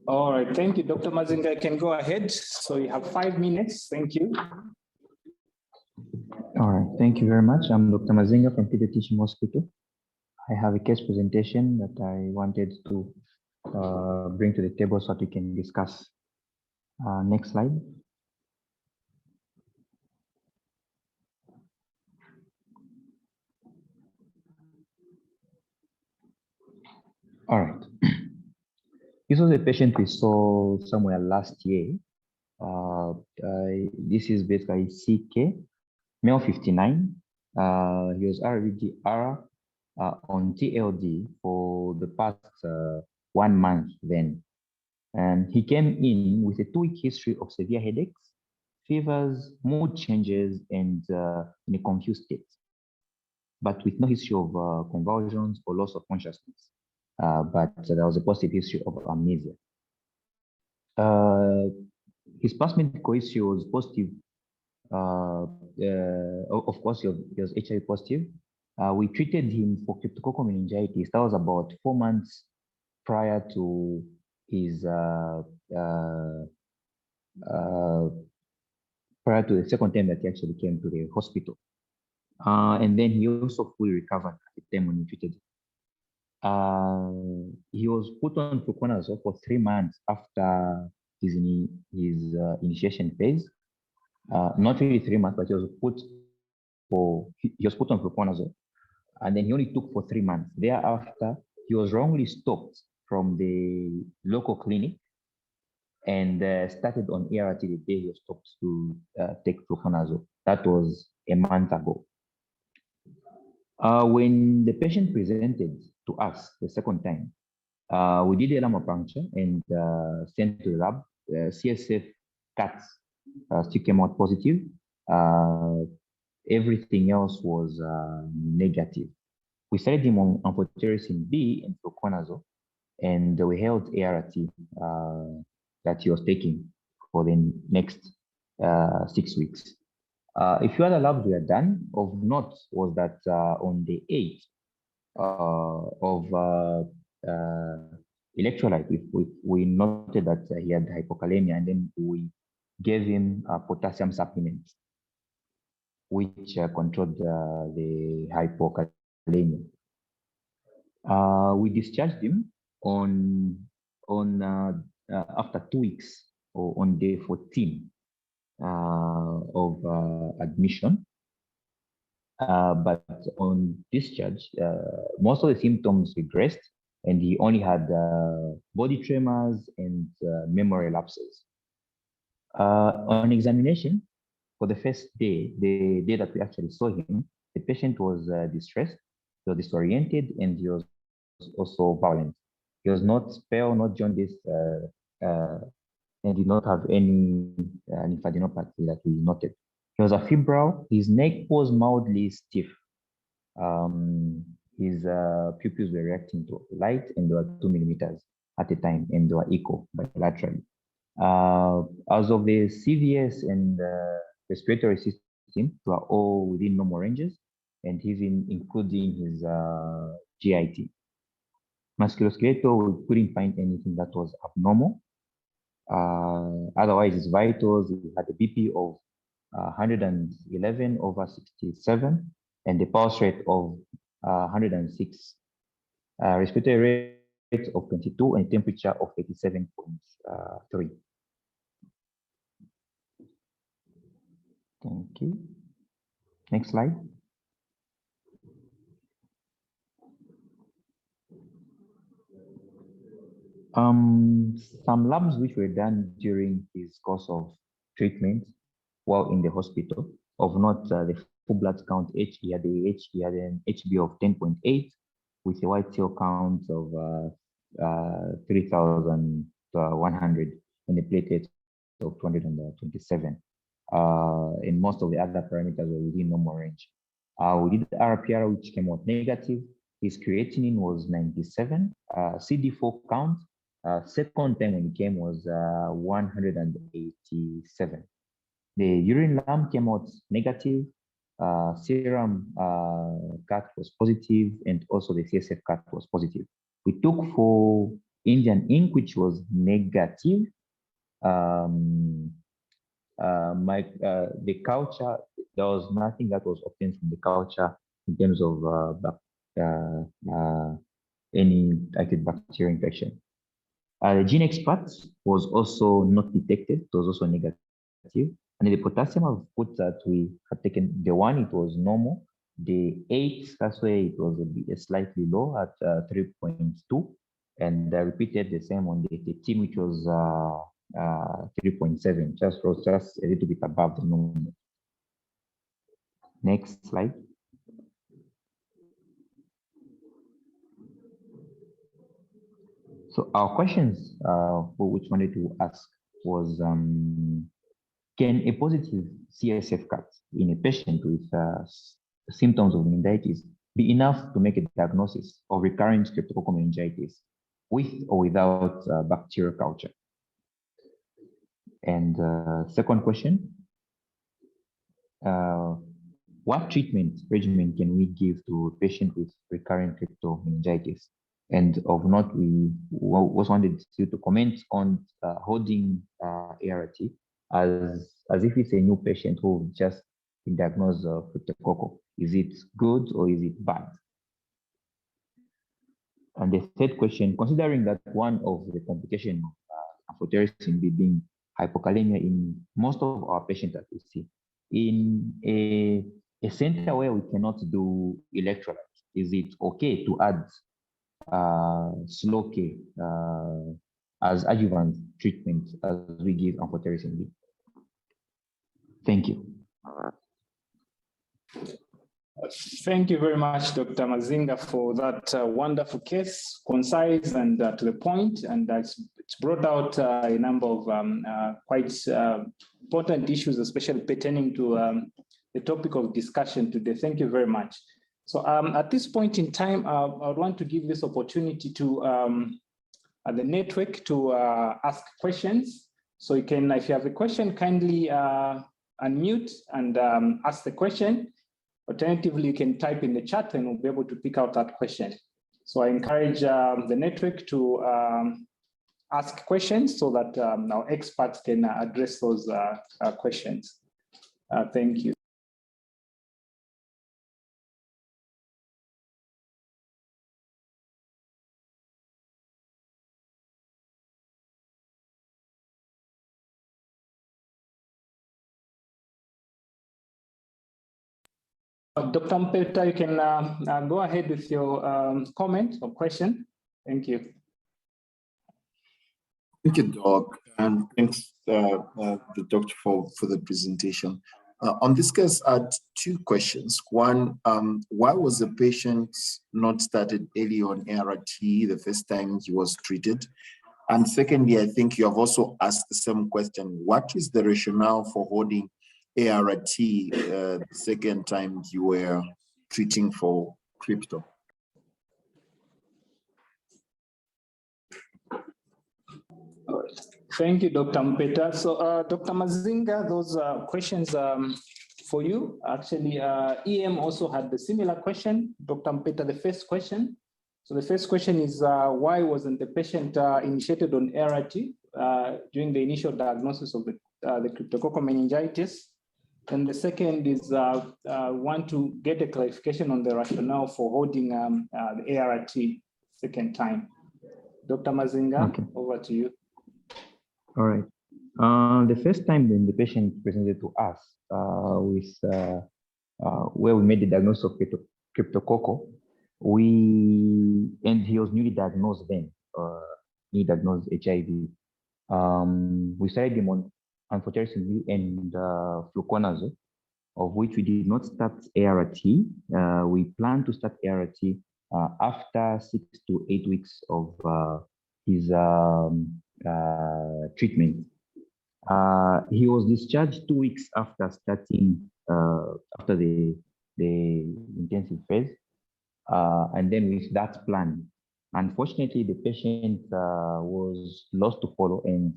All right, thank you, Dr. Mazinga. You can go ahead. So you have 5 minutes. Thank you. All right, thank you very much. I'm Dr. Mazinga from Peter Teaching Hospital. I have a case presentation that I wanted to bring to the table so that we can discuss. Next slide. All right. This was a patient we saw somewhere last year. This is basically CK, male 59. He was RVDR on TLD for the past 1 month then. And he came in with a 2-week history of severe headaches, fevers, mood changes, and in a confused state, but with no history of convulsions or loss of consciousness. But there was a positive history of amnesia. His past medical history was positive. Of course, he was HIV positive. We treated him for cryptococcal meningitis. That was about 4 months prior to his prior to the second time that he actually came to the hospital. And then he also fully recovered at the time when we treated him. He was put on Fluconazole for 3 months after his initiation phase. Not really 3 months, but he was put on Fluconazole, and then he only took for 3 months. Thereafter, he was wrongly stopped from the local clinic and started on ART the day he was stopped to take Fluconazole. That was a month ago. When the patient presented to us the second time, we did a lumbar puncture and sent to the lab. CSF cuts still came out positive. Everything else was negative. We started him on amphotericin B and Fluconazole, and we held ART that he was taking for the next 6 weeks. A few other labs were done. Of note was that on the 8th of electrolyte, we noted that he had hypokalemia, and then we gave him potassium supplements, which controlled the hypokalemia. We discharged him after 2 weeks, or on day 14 of admission. But on discharge, most of the symptoms regressed, and he only had body tremors and memory lapses. On examination, for the first day, the day that we actually saw him, the patient was distressed, he was disoriented, and he was also violent. He was not pale, not jaundiced, and did not have any lymphadenopathy that we noted. He was febrile. His neck was mildly stiff, His pupils were reacting to light, and they were 2 millimeters at a time, and they were equal bilaterally. As of the CVS and respiratory system, they were all within normal ranges, and even including his GIT. Musculoskeletal, we couldn't find anything that was abnormal. Otherwise, his vitals, he had a BP of 111/67 and the pulse rate of 106, respiratory rate of 22, and temperature of 87.3. Thank you. Next slide. Some labs which were done during his course of treatment while in the hospital, of note, the full blood count, he had an HB of 10.8 with a white cell count of 3,100 and a platelet of 227. And most of the other parameters were within normal range. We did RPR, which came out negative. His creatinine was 97. CD4 count, second time when it came was 187. The urine lamp came out negative. Serum cut was positive, and also the CSF cut was positive. We took for Indian ink, which was negative. The culture, there was nothing that was obtained from the culture in terms of any acute bacterial infection. The gene expert was also not detected. It was also negative. And the potassium, I've put that we had taken the 1, it was normal. The 8, that's where it was a bit slightly low at 3.2. And I repeated the same on the 13, which was 3.7, just a little bit above the normal. Next slide. So our questions which wanted to ask was, can a positive CSF cut in a patient with symptoms of meningitis be enough to make a diagnosis of recurrent cryptococcal meningitis with or without bacterial culture? And second question, what treatment regimen can we give to a patient with recurrent cryptococcal meningitis? And of note, we also wanted you to comment on holding ART as if it's a new patient who just been diagnosed with cryptococcal. Is it good or is it bad? And the third question, considering that one of the complications of amphotericin B being hypokalemia in most of our patients that we see, in a center where we cannot do electrolytes, is it okay to add slow K as adjuvant treatment as we give amphotericin B? Thank you. Thank you very much, Dr. Mazinga, for that wonderful case, concise and to the point, and it's brought out a number of quite important issues, especially pertaining to the topic of discussion today. Thank you very much. So at this point in time, I would want to give this opportunity to the network to ask questions. So you can, if you have a question, kindly unmute and ask the question. Alternatively, you can type in the chat and we'll be able to pick out that question. So I encourage the network to ask questions so that our experts can address those questions. Thank you. Dr. Mpeta, you can go ahead with your comment or question. Thank you. Thank you, Doc, and thanks, the doctor, for the presentation. On this case, I had two questions. One, why was the patient not started early on ART the first time he was treated? And secondly, I think you have also asked the same question. What is the rationale for holding ART the second time you were treating for crypto? Thank you, Dr. Mpeta. So, Dr. Mazinga, those questions for you. Actually, EM also had the similar question. Dr. Mpeta, the first question. So the first question is, why wasn't the patient initiated on ART during the initial diagnosis of the cryptococcal meningitis? And the second is, want to get a clarification on the rationale for holding the ART second time. Dr. Mazinga, okay. Over to you. All right. The first time when the patient presented to us where we made the diagnosis of cryptococcal, and he was newly diagnosed then, newly diagnosed HIV. We started him on amphotericin and fluconazole, of which we did not start ART. We plan to start ART after 6 to 8 weeks of his treatment. He was discharged 2 weeks after starting, after the intensive phase. And then with that plan, unfortunately, the patient was lost to follow and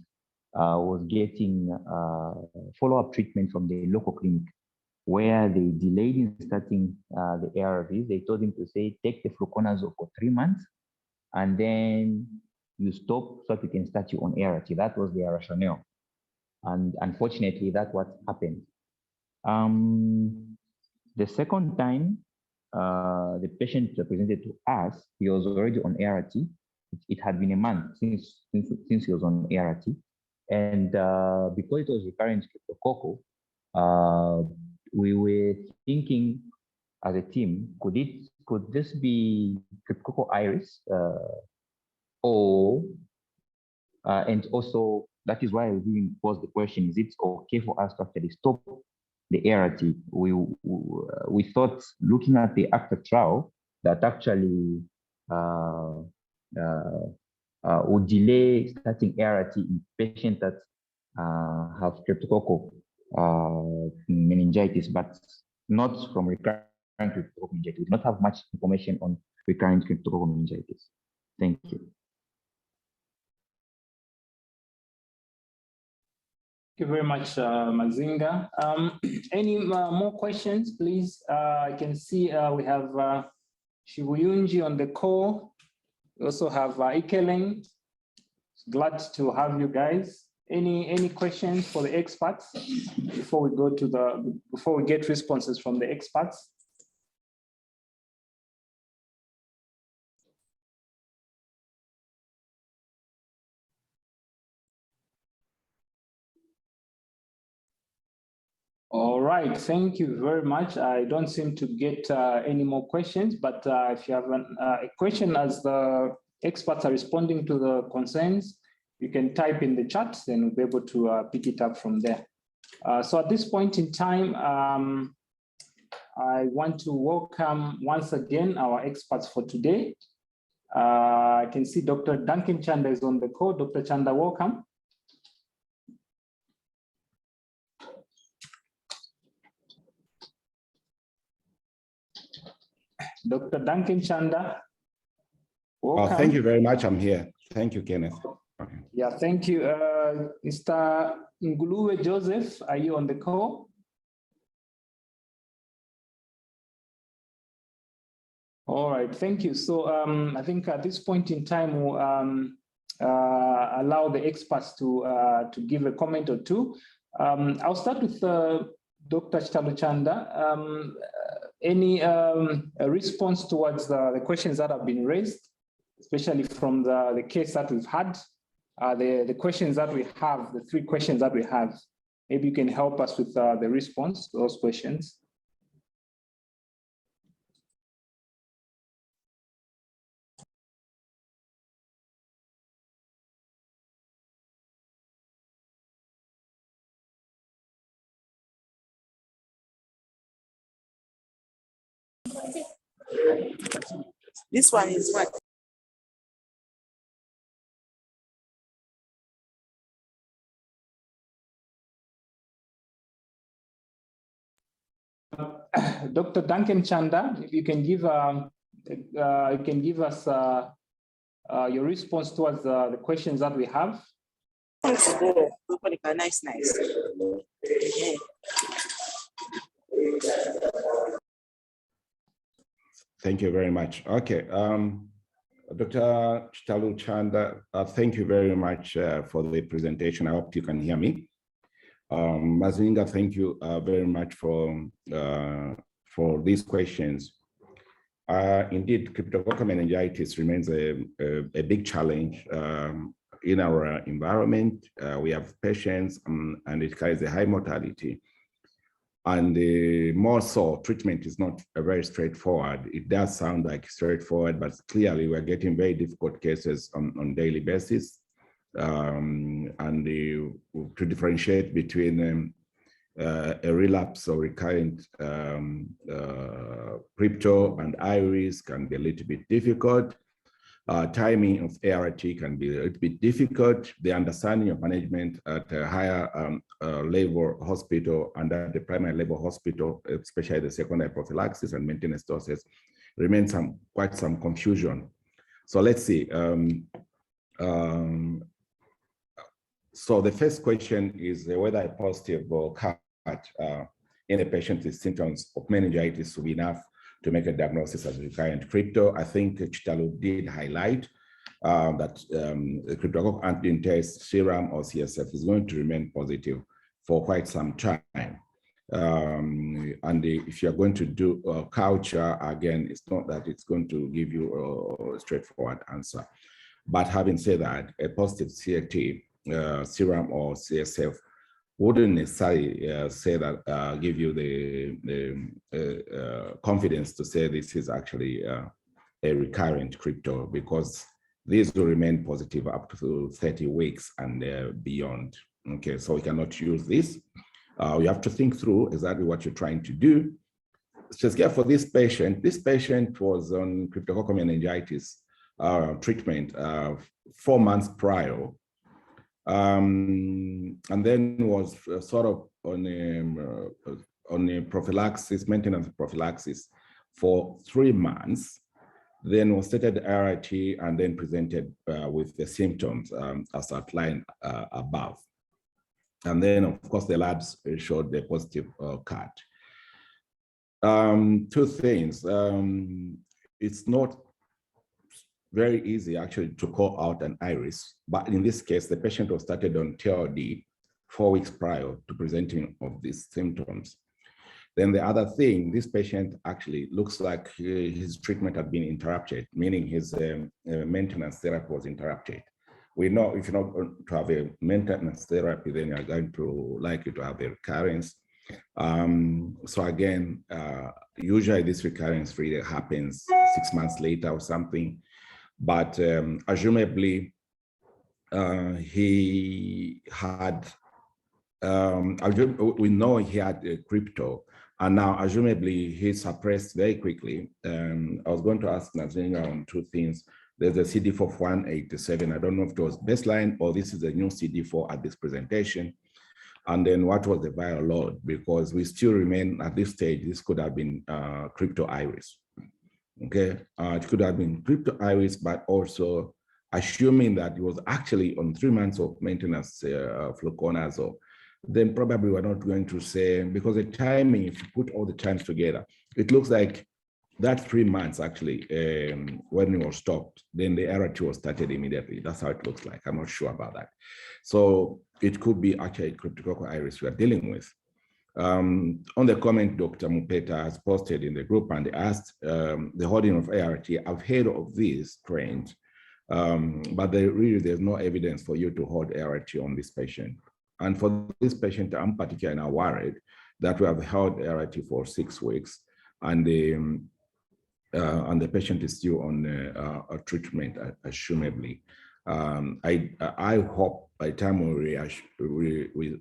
was getting follow-up treatment from the local clinic, where they delayed in starting the ARVs. They told him to say, take the fluconazole for 3 months, and then you stop so that we can start you on ART. That was their rationale. And unfortunately, that's what happened. The second time, the patient presented to us, he was already on ART. It had been a month since he was on ART. And because it was recurrent cryptococcal, we were thinking as a team, could this be cryptococcal iris? And also, that is why we posed the question, is it okay for us to actually stop the ART? We thought, looking at the active trial, that actually would delay starting ART in patients that have cryptococcal meningitis, but not from recurrent cryptococcal meningitis. We do not have much information on recurrent cryptococcal meningitis. Thank you. Thank you very much, Mazinga. Any more questions, please? I can see we have Shibuyunji on the call. We also have Ikeleng. Glad to have you guys. Any questions for the experts before we go to before we get responses from the experts? All right, thank you very much. I don't seem to get any more questions, but if you have a question as the experts are responding to the concerns, you can type in the chat, then we'll be able to pick it up from there. So at this point in time, I want to welcome once again our experts for today. I can see Dr. Duncan Chanda is on the call. Dr. Chanda, welcome. Dr. Duncan Chanda. Welcome. Thank you very much. I'm here. Thank you, Kenneth. Okay. Yeah, thank you. Mr. Nguluwe Joseph, are you on the call? All right, thank you. So I think at this point in time, we'll allow the experts to give a comment or two. I'll start with Dr. Chitalu Chanda. Any response towards the questions that have been raised, especially from the case that we've had, the questions that we have, the 3 questions that we have? Maybe you can help us with the response to those questions. This one is what? Dr. Duncan Chanda, if you can give us your response towards the questions that we have. Nice. Thank you very much. Okay, Dr. Chitalu Chanda, thank you very much for the presentation. I hope you can hear me. Mazinga, thank you very much for these questions. Indeed, cryptococcal meningitis remains a big challenge in our environment. We have patients and it carries a high mortality. And more so, treatment is not very straightforward. It does sound like straightforward, but clearly we're getting very difficult cases on daily basis. To differentiate between a relapse or recurrent crypto and iris can be a little bit difficult. Timing of ART can be a little bit difficult. The understanding of management at a higher level hospital and at the primary level hospital, especially the secondary prophylaxis and maintenance doses, remains quite some confusion. So let's see. So the first question is whether a positive CAT in a patient with symptoms of meningitis will be enough to make a diagnosis as recurrent crypto. I think Chitalu did highlight that the cryptococcal antigen test serum or CSF is going to remain positive for quite some time. And if you're going to do a culture, again, it's not that it's going to give you a straightforward answer. But having said that, a positive CAT serum or CSF wouldn't necessarily say that give you the confidence to say this is actually a recurrent crypto, because these will remain positive up to 30 weeks and beyond. Okay, so we cannot use this. You have to think through exactly what you're trying to do. Just care for this patient. This patient was on cryptococcal meningitis treatment 4 months prior. And then was sort of on a prophylaxis, maintenance prophylaxis for 3 months, then was started ART and then presented with the symptoms as outlined above. And then, of course, the labs showed the positive CAT. Two things. It's not very easy actually to call out an iris, but in this case, the patient was started on TLD 4 weeks prior to presenting of these symptoms. Then the other thing, this patient actually looks like his treatment had been interrupted, meaning his maintenance therapy was interrupted. We know if you're not going to have a maintenance therapy, then you're going to likely to have a recurrence. So again, usually this recurrence really happens 6 months later or something. But assumably, he had, we know he had a crypto, and now assumably he suppressed very quickly. I was going to ask Mazinga on two things. There's a CD4 of 187. I don't know if it was baseline or this is a new CD4 at this presentation. And then what was the viral load? Because we still remain at this stage, this could have been crypto iris. Okay, it could have been crypto iris, but also assuming that it was actually on 3 months of maintenance fluconazole, then probably we're not going to say, because the timing, if you put all the times together, it looks like that 3 months actually, when it was stopped, then the ART was started immediately. That's how it looks like. I'm not sure about that. So it could be actually cryptococcal iris we are dealing with. On the comment Dr. Mupeta has posted in the group and asked the holding of ART, I've heard of this trend, but there's no evidence for you to hold ART on this patient. And for this patient, I'm particularly now worried that we have held ART for 6 weeks and the patient is still on a treatment, assumably. I hope by the time we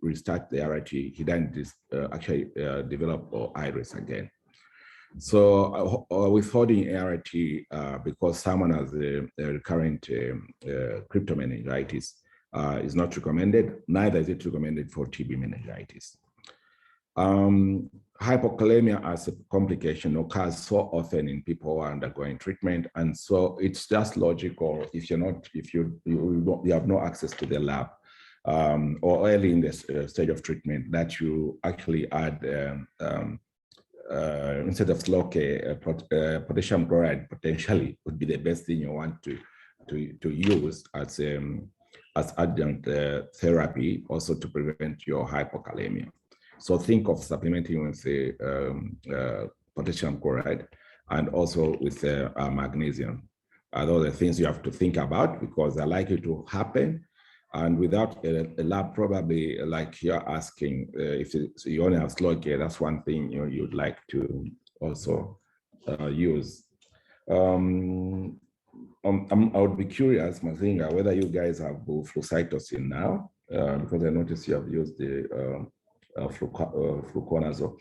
restart the ART, he doesn't actually develop iris again. So withholding ART because someone has a recurrent crypto meningitis is not recommended. Neither is it recommended for TB meningitis. Hypokalemia as a complication occurs so often in people who are undergoing treatment, and so it's just logical if you have no access to the lab or early in the stage of treatment that you actually add instead of sloke, potassium chloride potentially would be the best thing you want to use as adjunct therapy, also to prevent your hypokalemia. So think of supplementing with the potassium chloride and also with magnesium. Those are the things you have to think about because they're likely to happen. And without a lab, probably like you're asking, if you only have slow care, that's one thing you'd like to also use. I would be curious, Mazinga, whether you guys have flucytosine now, because I noticed you have used the Fluconazole.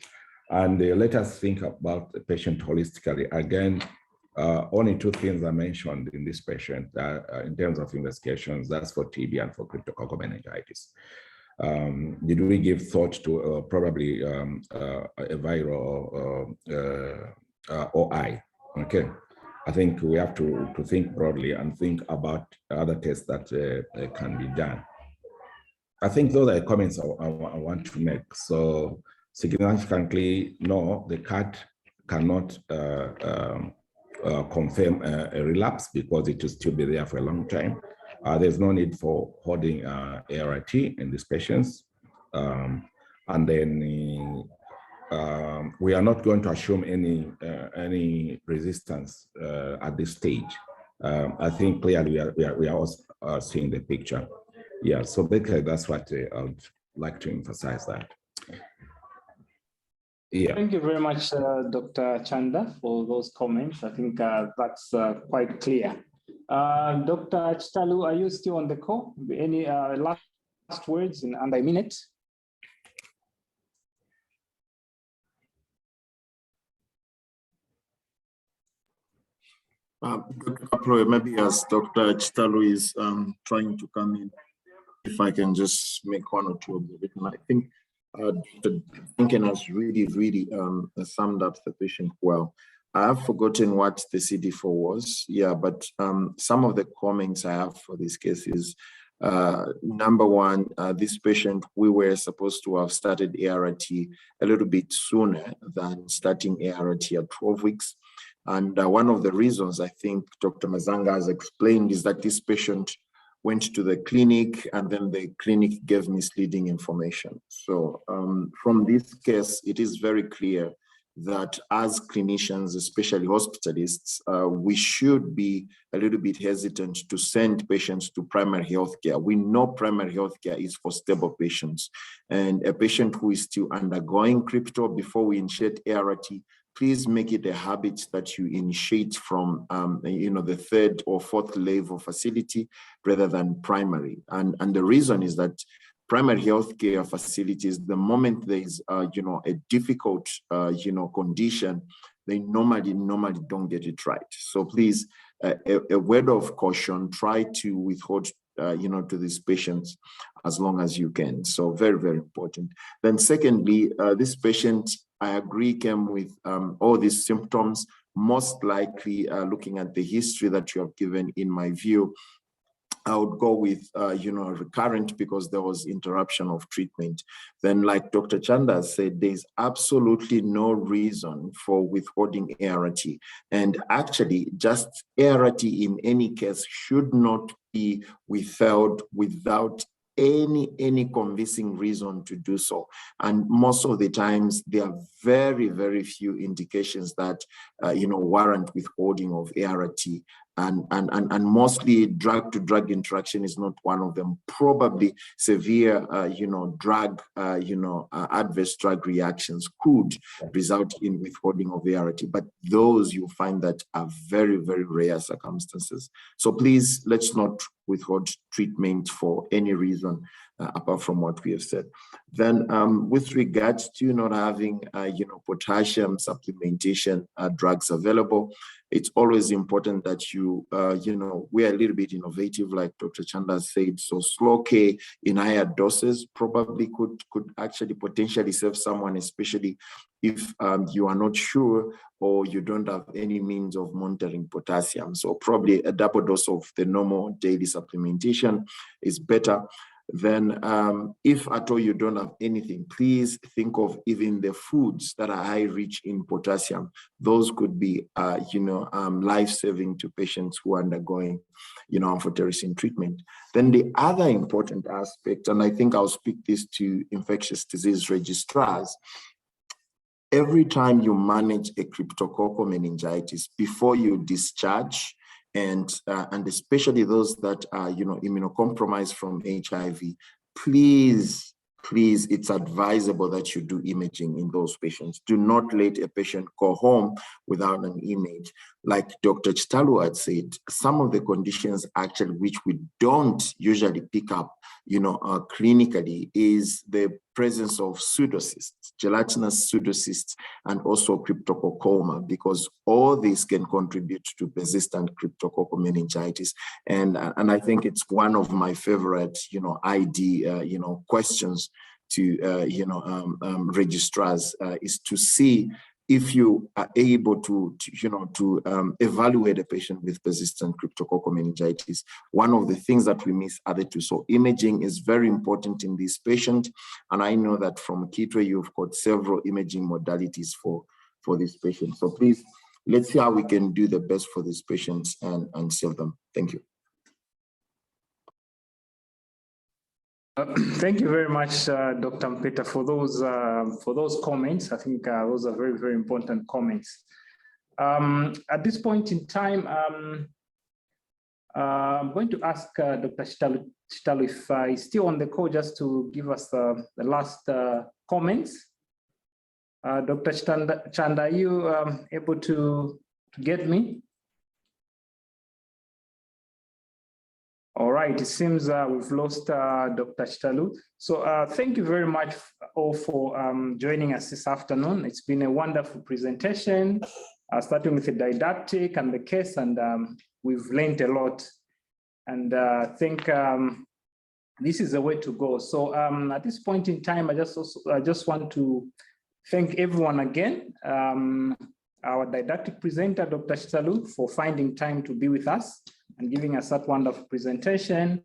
And let us think about the patient holistically. Again, only two things are mentioned in this patient in terms of investigations. That's for TB and for cryptococcal meningitis. Did we give thought to probably a viral OI? Okay, I think we have to think broadly and think about other tests that can be done. I think those are comments I want to make. So significantly, no, the cat cannot confirm a relapse because it will still be there for a long time. There's no need for holding ART in these patients. And then we are not going to assume any resistance at this stage. I think clearly we are also seeing the picture. Yeah, so basically that's what I would like to emphasize that. Yeah. Thank you very much, Dr. Chanda, for those comments. I think that's quite clear. Dr. Chitalu, are you still on the call? Any last words in under a minute? Dr. Kapolowe, maybe as Dr. Chitalu is trying to come in, if I can just make one or two observations. I think Dr. Duncan has really summed up the patient well. I have forgotten what the CD4 was. Yeah, but some of the comments I have for this case is, number one, this patient, we were supposed to have started ART a little bit sooner than starting ART at 12 weeks. And one of the reasons I think Dr. Mazinga has explained is that this patient went to the clinic and then the clinic gave misleading information. So from this case, it is very clear that as clinicians, especially hospitalists, we should be a little bit hesitant to send patients to primary health care. We know primary health care is for stable patients, and a patient who is still undergoing crypto before we initiate ART, please make it a habit that you initiate from the third or fourth level facility rather than primary. And the reason is that primary healthcare facilities, the moment there is a difficult condition, they normally don't get it right. So please, a word of caution, try to withhold to these patients as long as you can. So very important. Then secondly, this patient, I agree, came with all these symptoms, most likely looking at the history that you have given. In my view, I would go with recurrent because there was interruption of treatment. Then, like Dr. Chanda said, there's absolutely no reason for withholding ART. And actually, just ART in any case should not be withheld without any convincing reason to do so. And most of the times there are very few indications that warrant withholding of ART, and mostly drug-to-drug interaction is not one of them. Probably severe drug adverse drug reactions could result in withholding of ART, but those you find that are very rare circumstances. So please, let's not withhold treatment for any reason apart from what we have said. Then with regards to not having potassium supplementation drugs available, it's always important that you we are a little bit innovative, like Dr. Chanda said. So slow K in higher doses probably could actually potentially save someone, especially if you are not sure or you don't have any means of monitoring potassium. So probably a double dose of the normal daily supplementation is better. Then if at all you don't have anything, please think of even the foods that are high rich in potassium. Those could be life-saving to patients who are undergoing amphotericin treatment. Then the other important aspect, and I think I'll speak this to infectious disease registrars, every time you manage a cryptococcal meningitis before you discharge, and especially those that are immunocompromised from HIV, please, it's advisable that you do imaging in those patients. Do not let a patient go home without an image. Like Dr. Chitalu had said, some of the conditions actually which we don't usually pick up clinically is the presence of pseudocysts, gelatinous pseudocysts, and also cryptococcal, because all these can contribute to persistent cryptococcal meningitis. And I think it's one of my favorite, questions to, registrars is to see if you are able to evaluate a patient with persistent cryptococcal meningitis. One of the things that we miss are the two. So imaging is very important in this patient. And I know that from Kitwe, you've got several imaging modalities for this patient. So please, let's see how we can do the best for these patients and save them. Thank you. Thank you very much, Dr. Mpeta, for those comments. I think those are very, very important comments. At this point in time, I'm going to ask Dr. Chitalu if he's still on the call, just to give us the last comments. Dr. Chanda, are you able to get me? All right, it seems we've lost Dr. Chitalu. So thank you very much all for joining us this afternoon. It's been a wonderful presentation, starting with the didactic and the case, and we've learned a lot. And I think this is the way to go. So at this point in time, I just want to thank everyone again. Our didactic presenter, Dr. Chitalu, for finding time to be with us and giving us that wonderful presentation.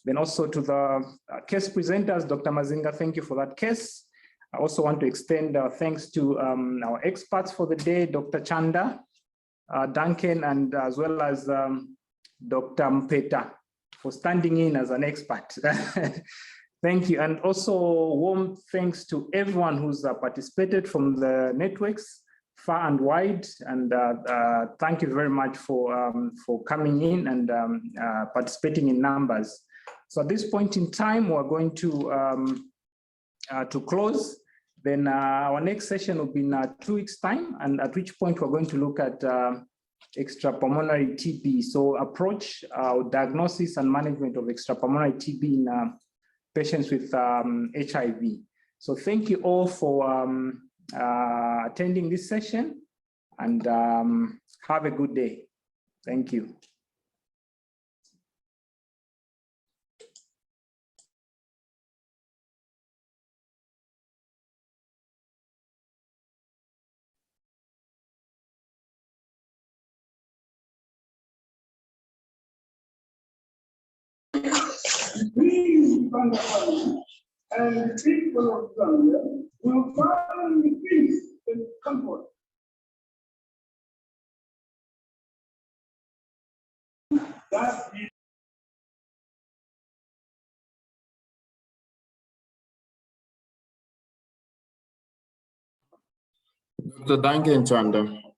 Then also to the case presenters, Dr. Mazinga, thank you for that case. I also want to extend thanks to our experts for the day, Dr. Chanda, Duncan, and as well as Dr. Mpeta for standing in as an expert. Thank you. And also warm thanks to everyone who's participated from the networks far and wide, and thank you very much for coming in and participating in numbers. So at this point in time, we're going to close. Then our next session will be in 2 weeks' time, and at which point we're going to look at extrapulmonary TB. So approach diagnosis and management of extrapulmonary TB in patients with HIV. So thank you all for attending this session, and have a good day. Thank you. And the people of Zambia will find peace and comfort. That is Dr. Duncan Chanda.